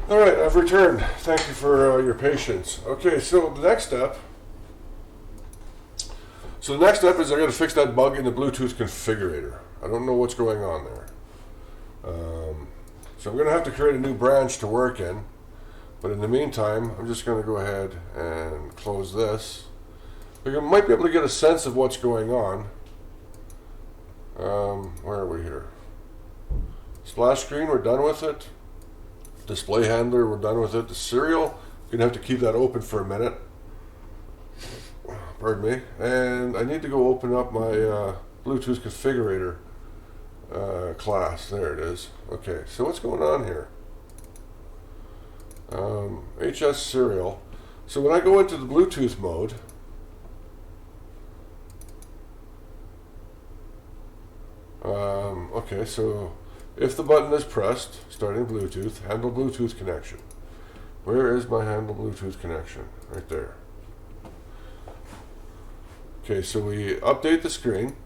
All right, I've returned. Thank you for your patience. Okay, so the next step. So the next step is I got to fix that bug in the Bluetooth configurator. I don't know what's going on there. So I'm going to have to create a new branch to work in. But in the meantime, I'm just going to go ahead and close this. We might be able to get a sense of what's going on. Where are we here? Splash screen, we're done with it. Display handler, we're done with it. The serial, you're going to have to keep that open for a minute. Pardon me. And I need to go open up my Bluetooth configurator class. There it is. Okay, so what's going on here? HS serial. So when I go into the Bluetooth mode, okay, so if the button is pressed, starting Bluetooth, handle Bluetooth connection. Where is my handle Bluetooth connection? Right there. Okay, so we update the screen,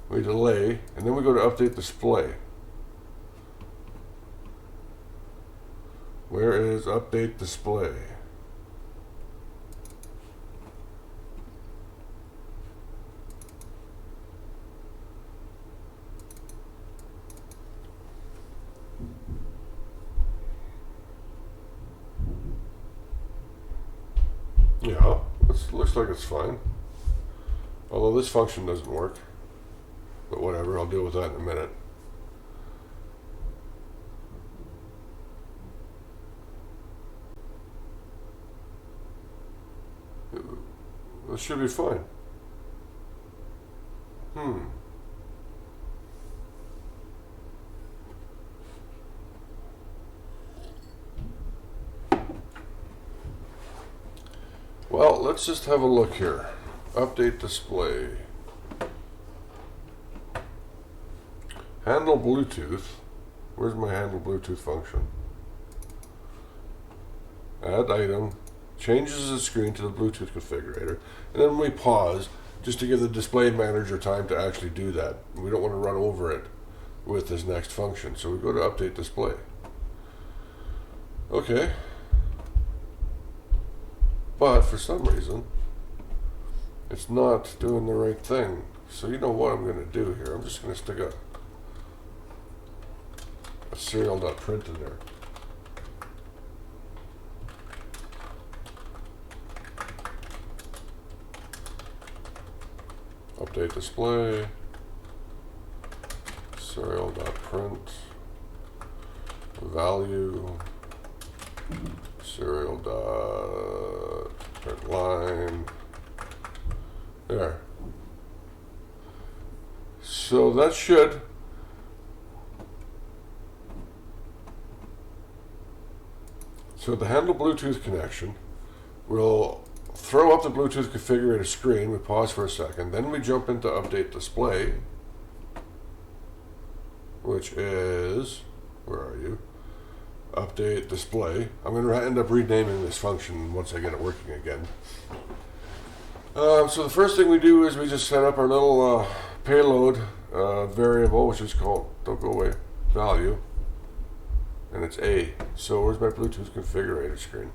we delay, and then we go to update display. Where is update display? Yeah, it looks like it's fine. Although this function doesn't work. But whatever, I'll deal with that in a minute. This should be fine. Well, let's just have a look here. Update display. Handle Bluetooth. Where's my handle Bluetooth function? Add item. Changes the screen to the Bluetooth configurator. And then we pause just to give the display manager time to actually do that. We don't want to run over it with this next function. So we go to update display. Okay. But for some reason, it's not doing the right thing. So you know what I'm going to do here. I'm just going to stick a serial.print in there. Update display, serial.print, value, serial.print line. There. So that should the handle Bluetooth connection will throw up the Bluetooth configurator screen. We pause for a second, then we jump into update display, which is, where are you? Update display. I'm going to end up renaming this function once I get it working again. So the first thing we do is we just set up our little payload variable, which is called, don't go away, value, and it's A. So where's my Bluetooth configurator screen?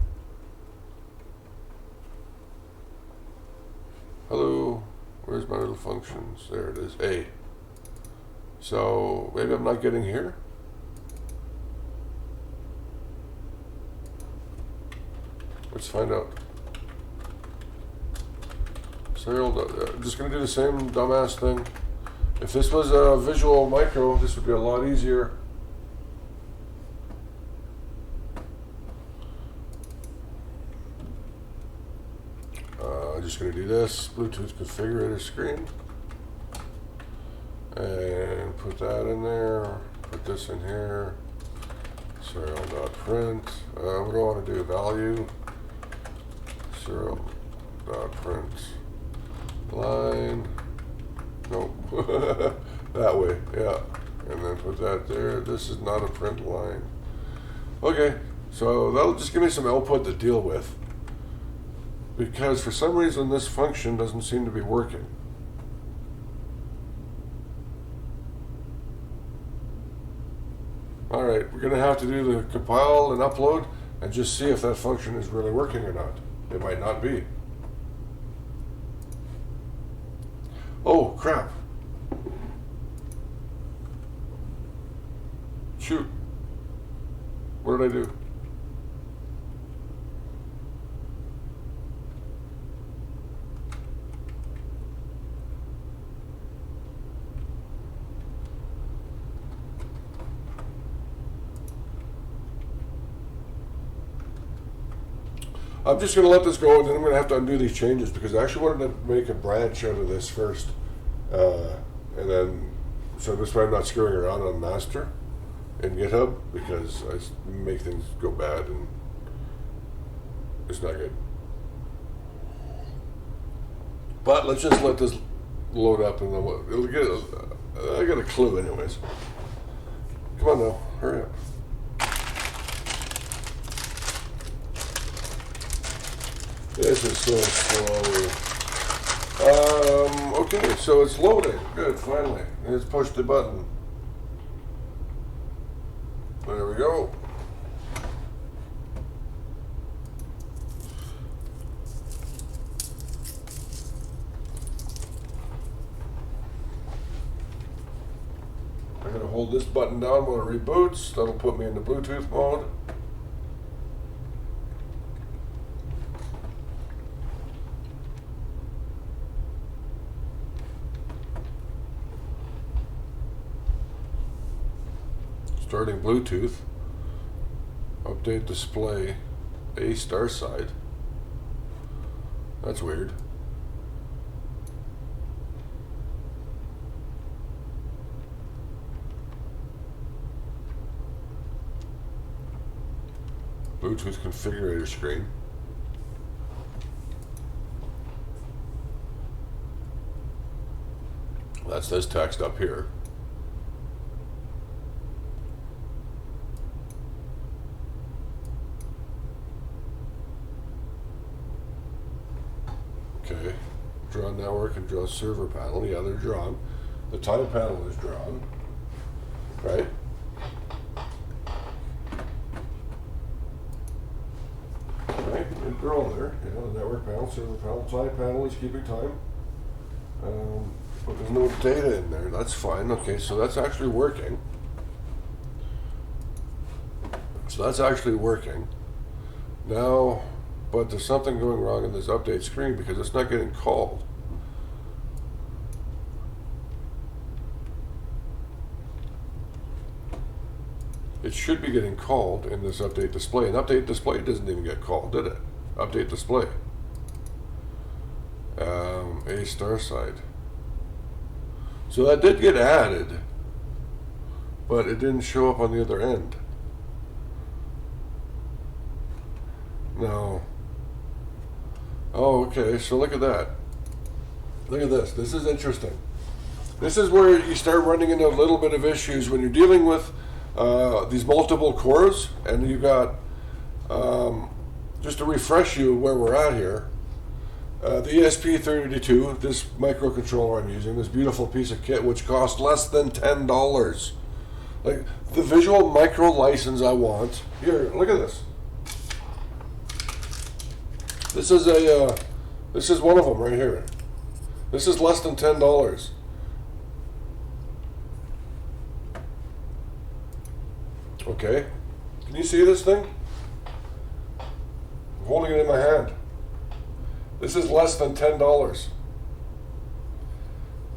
Hello, where's my little functions? There it is, A. So maybe I'm not getting here. Let's find out. Serial, I'm just going to do the same dumbass thing. If this was a visual micro, this would be a lot easier. I'm just going to do this, Bluetooth configurator screen, and put that in there, put this in here, serial.print, what do I want to do, value, serial.print, line, nope, that way, yeah, and then put that there. This is not a print line. Okay, so that'll just give me some output to deal with, because for some reason this function doesn't seem to be working. Alright, we're going to have to do the compile and upload and just see if that function is really working or not. It might not be. Oh, crap. Shoot. What did I do? I'm just going to let this go, and then I'm going to have to undo these changes because I actually wanted to make a branch out of this first. And then, so this way I'm not screwing around on master in GitHub because I make things go bad and it's not good. But let's just let this load up and then it'll get. I got a clue, anyways. Come on now, hurry up. This is so slow. Okay, so it's loading. Good, finally. Let's push the button. There we go. I'm going to hold this button down when it reboots. That'll put me into Bluetooth mode. Starting Bluetooth, update display, A star side. That's weird. Bluetooth configurator screen. That's this text up here. Okay, draw network and draw server panel. Yeah, they're drawn. The time panel is drawn, right? Right, they're all there. Yeah, the network panel, server panel, time panel is keeping time. But there's no data in there. That's fine. Okay, so that's actually working. So that's actually working. Now, but there's something going wrong in this update screen because it's not getting called. It should be getting called in this update display. And update display doesn't even get called, did it? Update display. A star side. So that did get added, but it didn't show up on the other end. No. Oh, okay, so look at that. Look at this. This is interesting. This is where you start running into a little bit of issues when you're dealing with these multiple cores, and you've got, just to refresh you where we're at here, the ESP32, this microcontroller I'm using, this beautiful piece of kit, which costs less than $10. Like, the visual micro license I want. Here, look at this. This is a, this is one of them right here. This is less than $10. Okay, can you see this thing? I'm holding it in my hand. This is less than $10.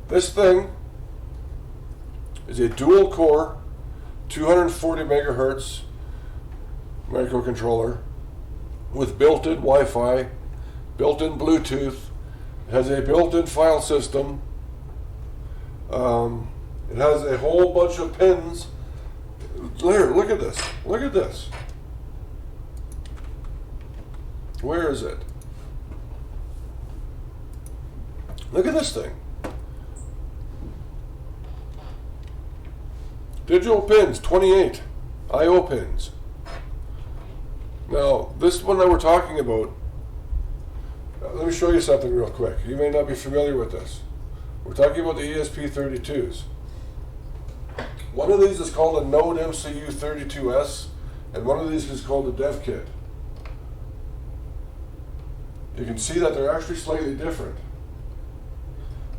This thing is a dual core, 240 megahertz microcontroller with built-in Wi-Fi, built-in Bluetooth. It has a built-in file system. It has a whole bunch of pins. There, look at this. Look at this. Where is it? Look at this thing. Digital pins, 28 I/O pins. Now, this one that we're talking about, let me show you something real quick. You may not be familiar with this. We're talking about the ESP32s. One of these is called a Node MCU32S, and one of these is called a dev kit. You can see that they're actually slightly different.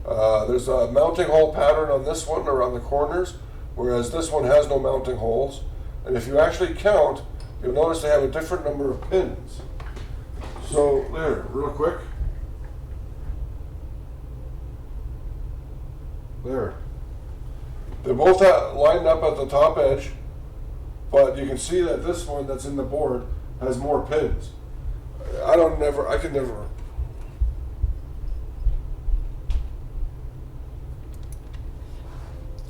There's a mounting hole pattern on this one around the corners, whereas this one has no mounting holes. And if you actually count, you'll notice they have a different number of pins. So there, real quick. There. They're both lined up at the top edge, but you can see that this one that's in the board has more pins. I can never.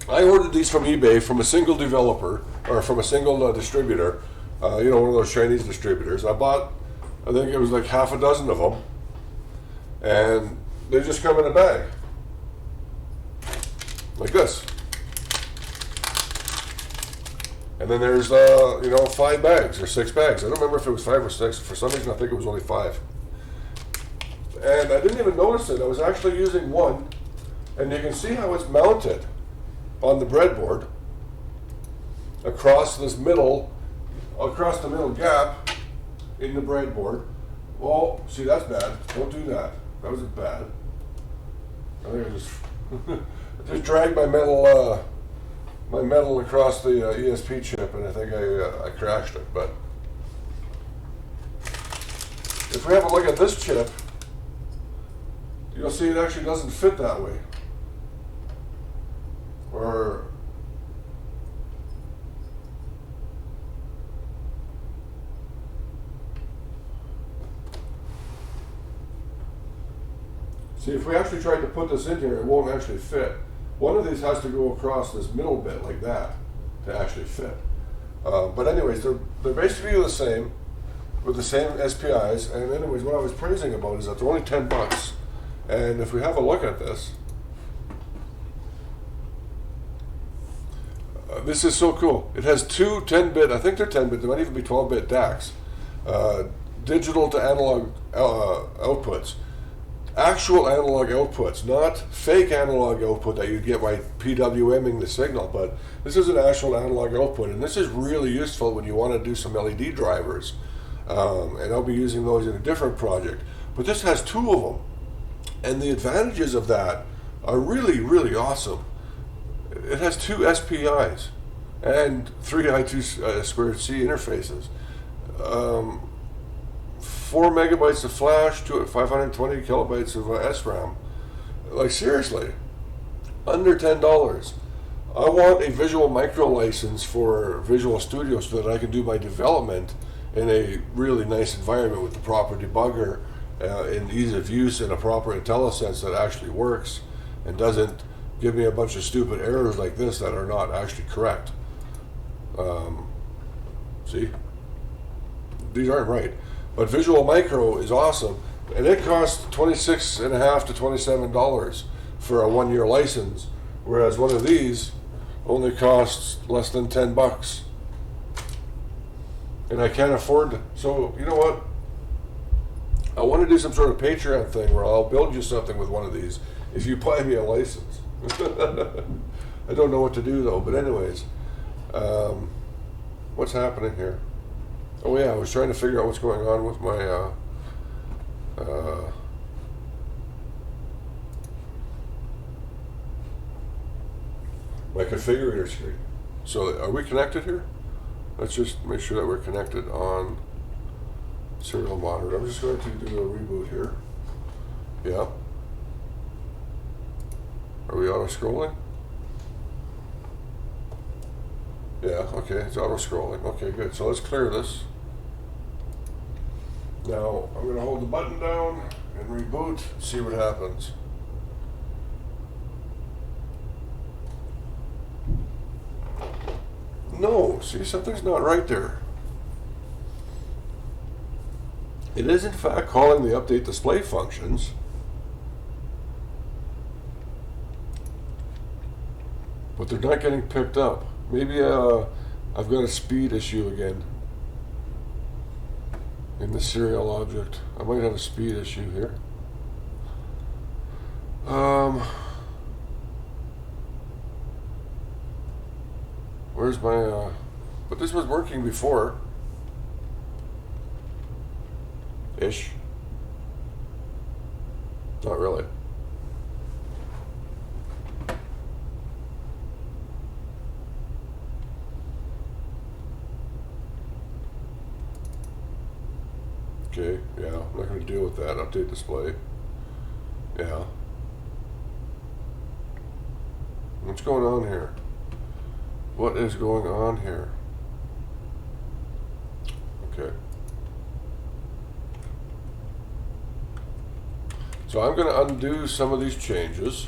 I ordered these from eBay from a single developer, or from a single distributor, one of those Chinese distributors. I think it was like half a dozen of them, and they just come in a bag, like this. And then there's, 5 bags or 6 bags. I don't remember if it was 5 or 6. For some reason, I think it was only 5. And I didn't even notice it. I was actually using one, and you can see how it's mounted on the breadboard across the middle gap in the breadboard. Well, see, that's bad. Don't do that. That was bad. I think I just dragged my metal across the ESP chip, and I think I crashed it. But if we have a look at this chip, you'll see it actually doesn't fit that way. Or see, if we actually tried to put this in here, it won't actually fit. One of these has to go across this middle bit like that to actually fit. But anyways, they're basically the same, with the same SPIs. And anyways, what I was praising about is that they're only $10. And if we have a look at this, this is so cool. It has two 10-bit, I think they're 10-bit, they might even be 12-bit DACs, digital to analog outputs. Actual analog outputs, not fake analog output that you get by PWMing the signal, but this is an actual analog output, and this is really useful when you want to do some LED drivers, and I'll be using those in a different project. But this has 2 of them, and the advantages of that are really, really awesome. It has 2 SPIs and 3 I2C interfaces. 4 megabytes of flash, 520 kilobytes of SRAM. Like, seriously, under $10. I want a Visual Micro license for Visual Studio so that I can do my development in a really nice environment with the proper debugger and ease of use and a proper IntelliSense that actually works and doesn't give me a bunch of stupid errors like this that are not actually correct. See? These aren't right. But Visual Micro is awesome, and it costs $26.50 to $27 for a 1-year license, whereas one of these only costs less than $10. And I can't afford it. So, you know what? I want to do some sort of Patreon thing where I'll build you something with one of these if you buy me a license. I don't know what to do though, but anyways, what's happening here? Oh yeah, I was trying to figure out what's going on with my my configurator screen. So are we connected here? Let's just make sure that we're connected on serial monitor. I'm just going to do a reboot here. Yeah. Are we auto scrolling? Yeah, okay, it's auto scrolling. Okay, good. So let's clear this. Now I'm going to hold the button down and reboot, see what happens. No, see, something's not right there. It is in fact calling the update display functions. But they're not getting picked up. Maybe I've got a speed issue again in the serial object. I might have a speed issue here. Where's my, but this was working before. Ish. Not really. Okay, yeah, I'm not going to deal with that. Update display. Yeah. What's going on here? What is going on here? Okay. So I'm going to undo some of these changes.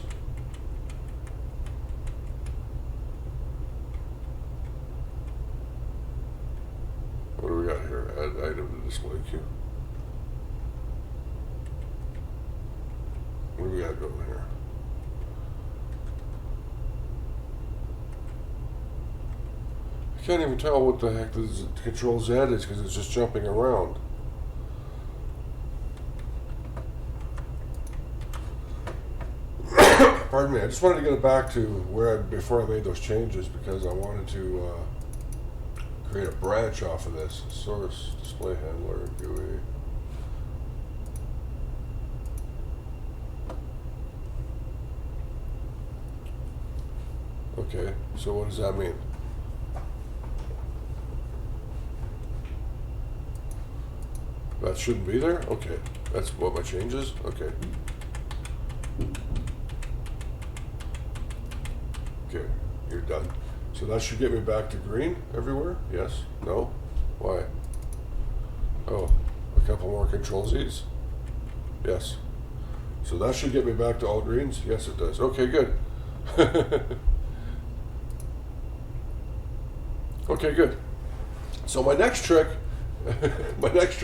What do we got here? Add item to display queue. What do we got going here? I can't even tell what the heck this Control Z is because it's just jumping around. Pardon me, I just wanted to get it back to where before I made those changes because I wanted to create a branch off of this. Source, display handler, GUI. Okay, so what does that mean? That shouldn't be there? Okay, that's what my change is? Okay. Okay, you're done. So that should get me back to green everywhere? Yes? No? Why? Oh, a couple more Control Z's? Yes. So that should get me back to all greens? Yes, it does. Okay, good. Okay, good. So my next trick, my next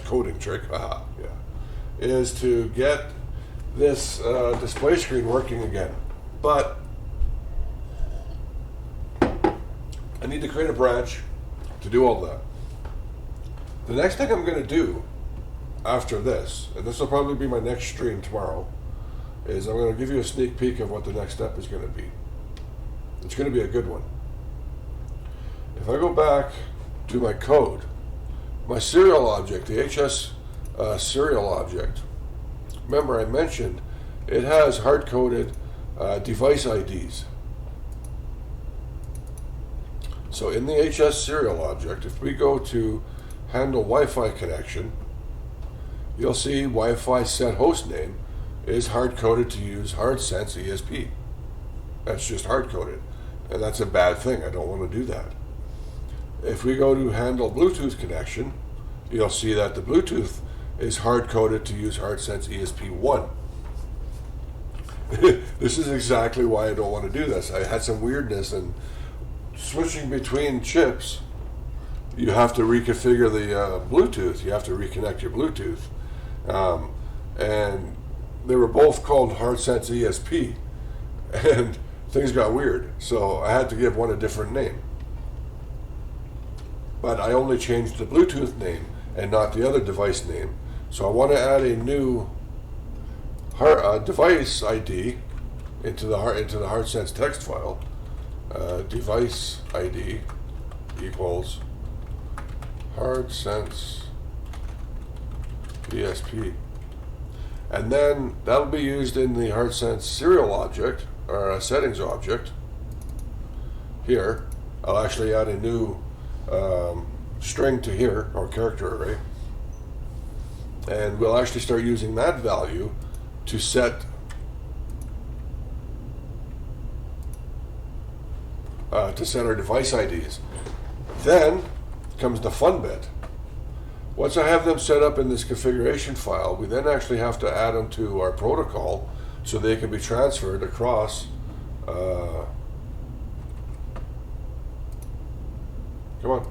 coding trick, yeah, is to get this display screen working again. But I need to create a branch to do all that. The next thing I'm going to do after this, and this will probably be my next stream tomorrow, is I'm going to give you a sneak peek of what the next step is going to be. It's going to be a good one. If I go back to my code, my serial object, the HS serial object, remember I mentioned it has hard-coded device IDs. So in the HS serial object, if we go to handle Wi-Fi connection, you'll see Wi-Fi set host name is hard-coded to use HardSenseESP. That's just hard-coded, and that's a bad thing. I don't want to do that. If we go to handle Bluetooth connection, you'll see that the Bluetooth is hard-coded to use HardSenseESP1. This is exactly why I don't want to do this. I had some weirdness in switching between chips. You have to reconfigure the Bluetooth. You have to reconnect your Bluetooth. And they were both called HardSenseESP, and things got weird. So I had to give one a different name. But I only changed the Bluetooth name and not the other device name. So I want to add a new device ID into the HardSense text file. Device ID equals HardSense ESP. And then that'll be used in the HardSense serial object, or settings object. Here, I'll actually add a new string to here, or character array, and we'll actually start using that value to set our device IDs. Then comes the fun bit. Once I have them set up in this configuration file, we then actually have to add them to our protocol so they can be transferred across come on.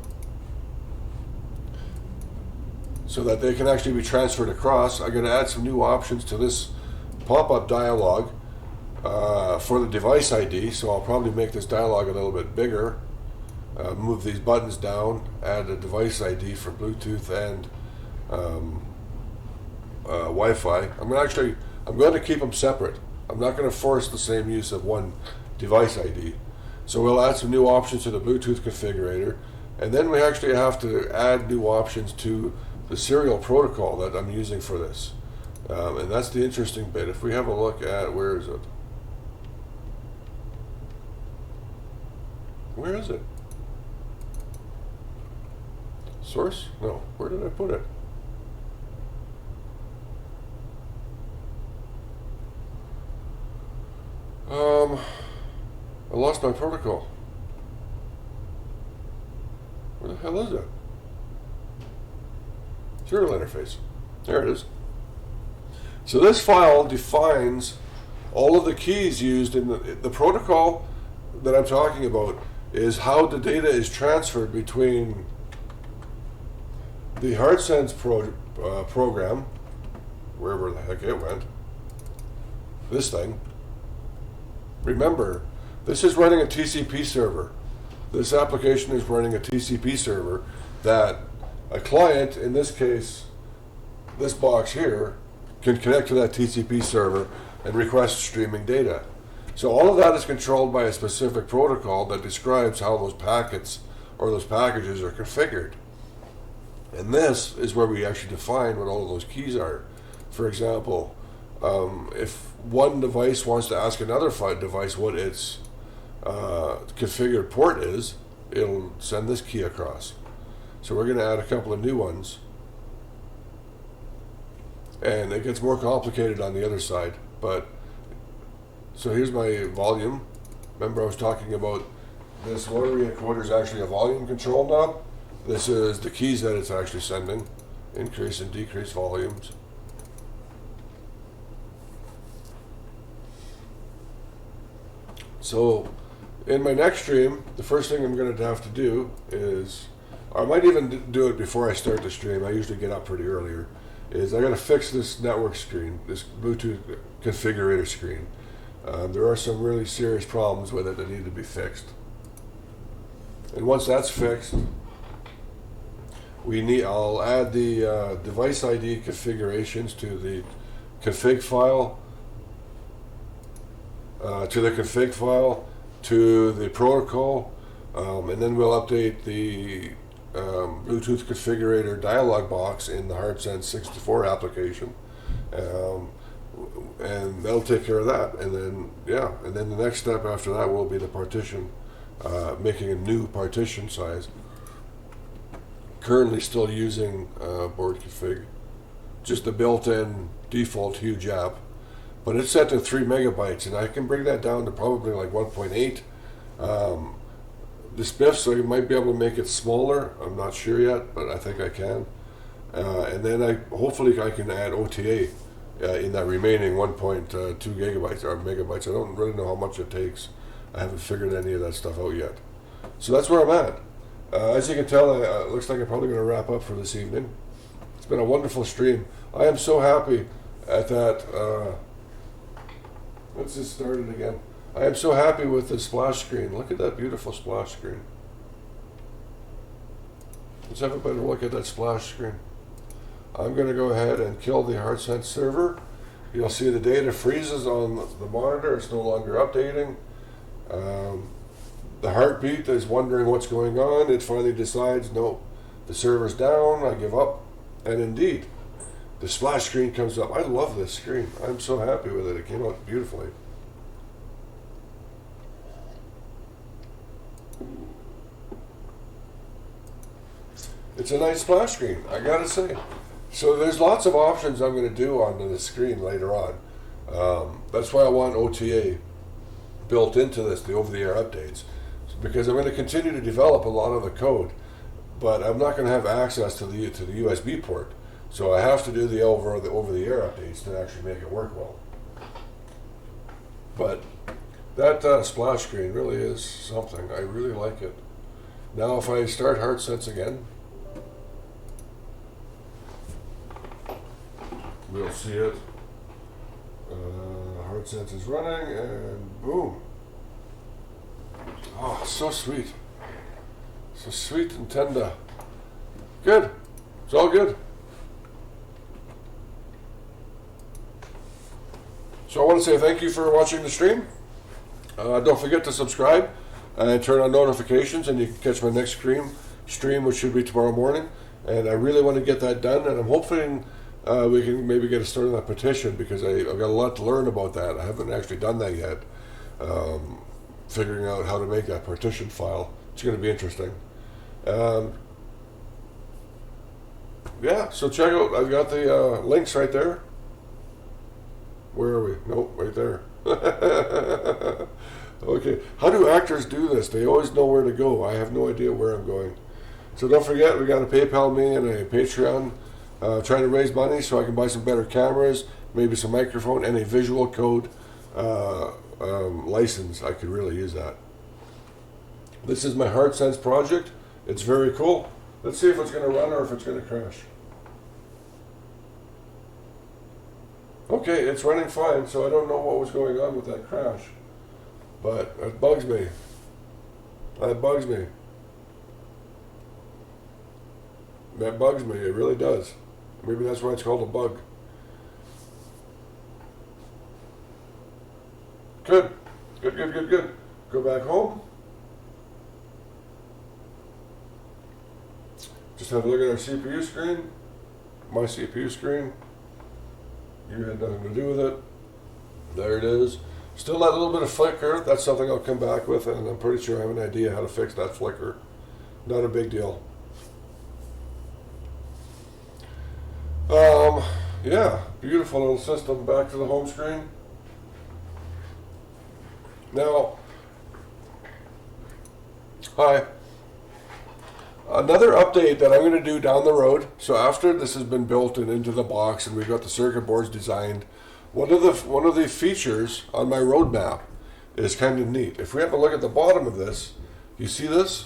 So that they can actually be transferred across. I'm going to add some new options to this pop-up dialog for the device ID, so I'll probably make this dialog a little bit bigger, move these buttons down, add a device ID for Bluetooth and Wi-Fi. I'm going to keep them separate. I'm not going to force the same use of one device ID. So we'll add some new options to the Bluetooth configurator, and then we actually have to add new options to the serial protocol that I'm using for this. And that's the interesting bit. If we have a look at, where is it? Where is it? Source? No. Where did I put it? I lost my protocol. Where the hell is it? Serial interface. There it is. So this file defines all of the keys used in the protocol that I'm talking about is how the data is transferred between the HardSense program, wherever the heck it went, this thing. Remember, this is running a TCP server. This application is running a TCP server that a client, in this case, this box here, can connect to that TCP server and request streaming data. So all of that is controlled by a specific protocol that describes how those packets or those packages are configured. And this is where we actually define what all of those keys are. For example, if one device wants to ask another device what its configured port is, it'll send this key across. So we're going to add a couple of new ones. And it gets more complicated on the other side. But so here's my volume. Remember I was talking about this rotary encoder is actually a volume control knob. This is the keys that it's actually sending. Increase and decrease volumes. So in my next stream, the first thing I'm going to have to do is, I might even do it before I start the stream. I usually get up pretty earlier. Is I got to fix this network screen, this Bluetooth configurator screen. There are some really serious problems with it that need to be fixed. And once that's fixed, I'll add the device ID configurations to the config file, to the protocol, and then we'll update the Bluetooth configurator dialog box in the HardSense 64 application, and that'll take care of that. And then the next step after that will be the partition, making a new partition size. Currently still using board config, just the built-in default huge app, but it's set to 3 megabytes, and I can bring that down to probably like 1.8. The SPIFFS, so you might be able to make it smaller. I'm not sure yet, but I think I can. And then hopefully I can add OTA in that remaining 1.2 gigabytes or megabytes. I don't really know how much it takes. I haven't figured any of that stuff out yet. So that's where I'm at. As you can tell, it looks like I'm probably going to wrap up for this evening. It's been a wonderful stream. I am so happy at that. Let's just start it again. I am so happy with the splash screen. Look at that beautiful splash screen. Let's have a better look at that splash screen. I'm going to go ahead and kill the HardSense server. You'll see the data freezes on the monitor. It's no longer updating. The heartbeat is wondering what's going on. It finally decides, no, the server's down. I give up. And indeed, the splash screen comes up. I love this screen. I'm so happy with it. It came out beautifully. It's a nice splash screen, I gotta say. So there's lots of options I'm going to do on the screen later on. That's why I want OTA built into this, the over-the-air updates, because I'm going to continue to develop a lot of the code, but I'm not going to have access to the USB port. So I have to do the over-the-air updates to actually make it work well. But that splash screen really is something. I really like it. Now if I start HardSense again, we'll see it. HardSense is running, and boom. Oh, so sweet. So sweet and tender. Good. It's all good. So I want to say thank you for watching the stream. Don't forget to subscribe. and turn on notifications, and you can catch my next stream, which should be tomorrow morning. And I really want to get that done, and I'm hoping we can maybe get a start on that petition, because I've got a lot to learn about that. I haven't actually done that yet. Figuring out how to make that partition file. It's going to be interesting. Yeah, so check out, I've got the links right there. Where are we? Nope, right there. Okay, how do actors do this? They always know where to go. I have no idea where I'm going. So don't forget, we got a PayPal me and a Patreon trying to raise money so I can buy some better cameras, maybe some microphone, and a visual code license. I could really use that. This is my HardSense project. It's very cool. Let's see if it's going to run or if it's going to crash. Okay, it's running fine, so I don't know what was going on with that crash. But it bugs me. That bugs me. That bugs me. It really does. Maybe that's why it's called a bug. Good. Good, good, good, good. Go back home. Just have a look at our CPU screen. My CPU screen. You had nothing to do with it. There it is. Still that little bit of flicker. That's something I'll come back with, and I'm pretty sure I have an idea how to fix that flicker. Not a big deal. Yeah, beautiful little system. Back to the home screen. Now, hi. Another update that I'm going to do down the road. So after this has been built and into the box, and we've got the circuit boards designed, one of the features on my roadmap is kind of neat. If we have a look at the bottom of this, you see this?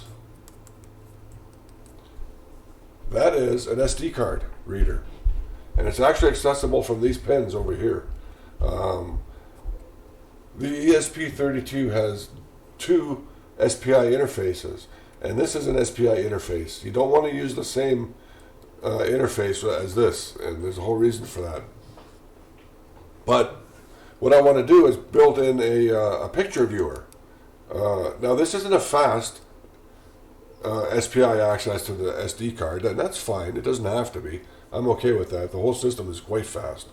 That is an SD card reader. And it's actually accessible from these pins over here. The ESP32 has two SPI interfaces, and this is an SPI interface. You don't want to use the same interface as this, and there's a whole reason for that. But what I want to do is build in a picture viewer. Now this isn't a fast SPI access to the SD card, and that's fine. It doesn't have to be. I'm okay with that. The whole system is quite fast,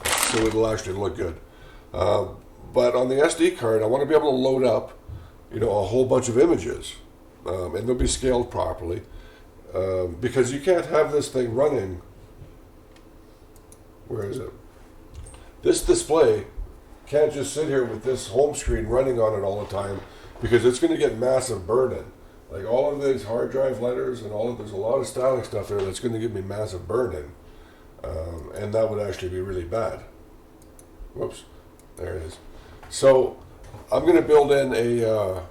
so it'll actually look good. But on the SD card, I want to be able to load up, a whole bunch of images, and they'll be scaled properly, because you can't have this thing running. Where is it? This display can't just sit here with this home screen running on it all the time, because it's going to get massive burn-in. Like all of these hard drive letters and there's a lot of static stuff there that's going to give me massive burn-in, and that would actually be really bad. Whoops, there it is. So I'm going to build in a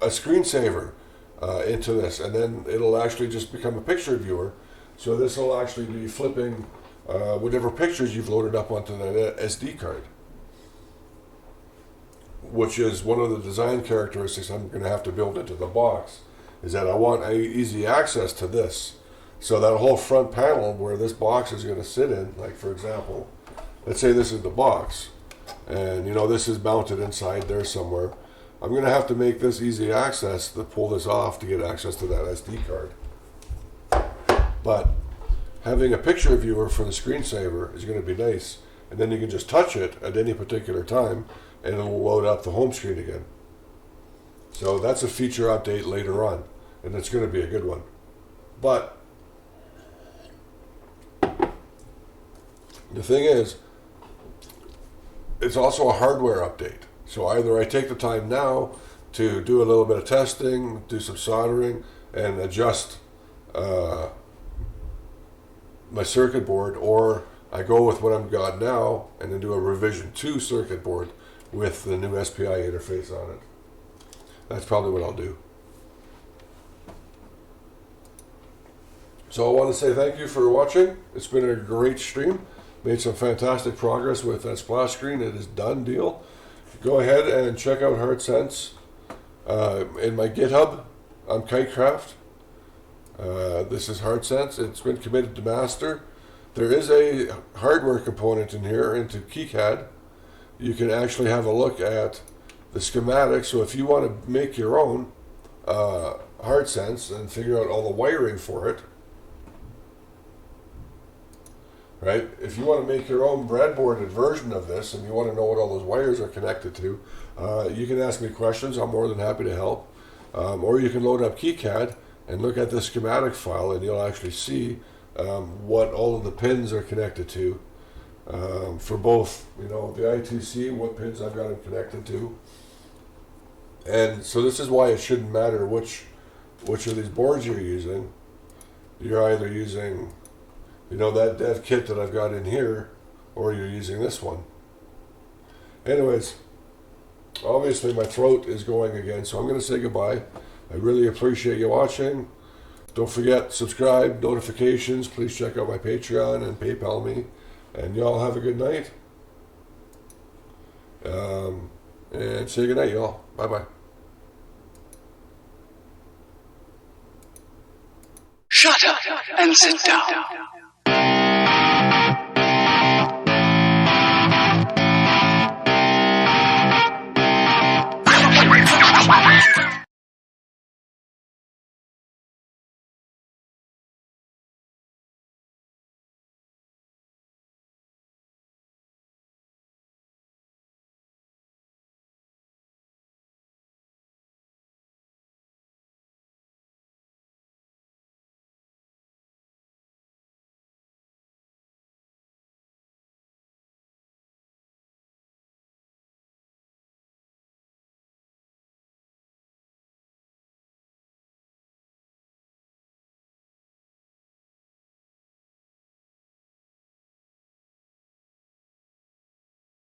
screensaver into this, and then it'll actually just become a picture viewer. So this will actually be flipping whatever pictures you've loaded up onto that SD card, which is one of the design characteristics I'm going to have to build into the box, is that I want easy access to this. So that whole front panel where this box is going to sit in, like for example, let's say this is the box, and this is mounted inside there somewhere. I'm going to have to make this easy access to pull this off to get access to that SD card. But having a picture viewer for the screensaver is going to be nice, and then you can just touch it at any particular time, and it'll load up the home screen again. So that's a feature update later on, and it's going to be a good one. But the thing is, it's also a hardware update. So either I take the time now to do a little bit of testing, do some soldering, and adjust my circuit board, or I go with what I've got now and then do a revision 2 circuit board with the new SPI interface on it. That's probably what I'll do. So I want to say thank you for watching. It's been a great stream. Made some fantastic progress with that splash screen. It is done deal. Go ahead and check out HardSense in my GitHub. I'm KiteCraft. This is HardSense. It's been committed to master. There is a hardware component in here into KiCad. You can actually have a look at the schematic. So if you want to make your own HardSense and figure out all the wiring for it, right? If you want to make your own breadboarded version of this and you want to know what all those wires are connected to, you can ask me questions. I'm more than happy to help. Or you can load up KiCad and look at the schematic file, and you'll actually see what all of the pins are connected to for both, the I2C, what pins I've got them connected to. And so this is why it shouldn't matter which of these boards you're using. You're either using, that dev kit that I've got in here, or you're using this one. Anyways, obviously my throat is going again, so I'm going to say goodbye. I really appreciate you watching. Don't forget, subscribe, notifications. Please check out my Patreon and PayPal me. And y'all have a good night. And say good night, y'all. Bye-bye. Shut up and sit down.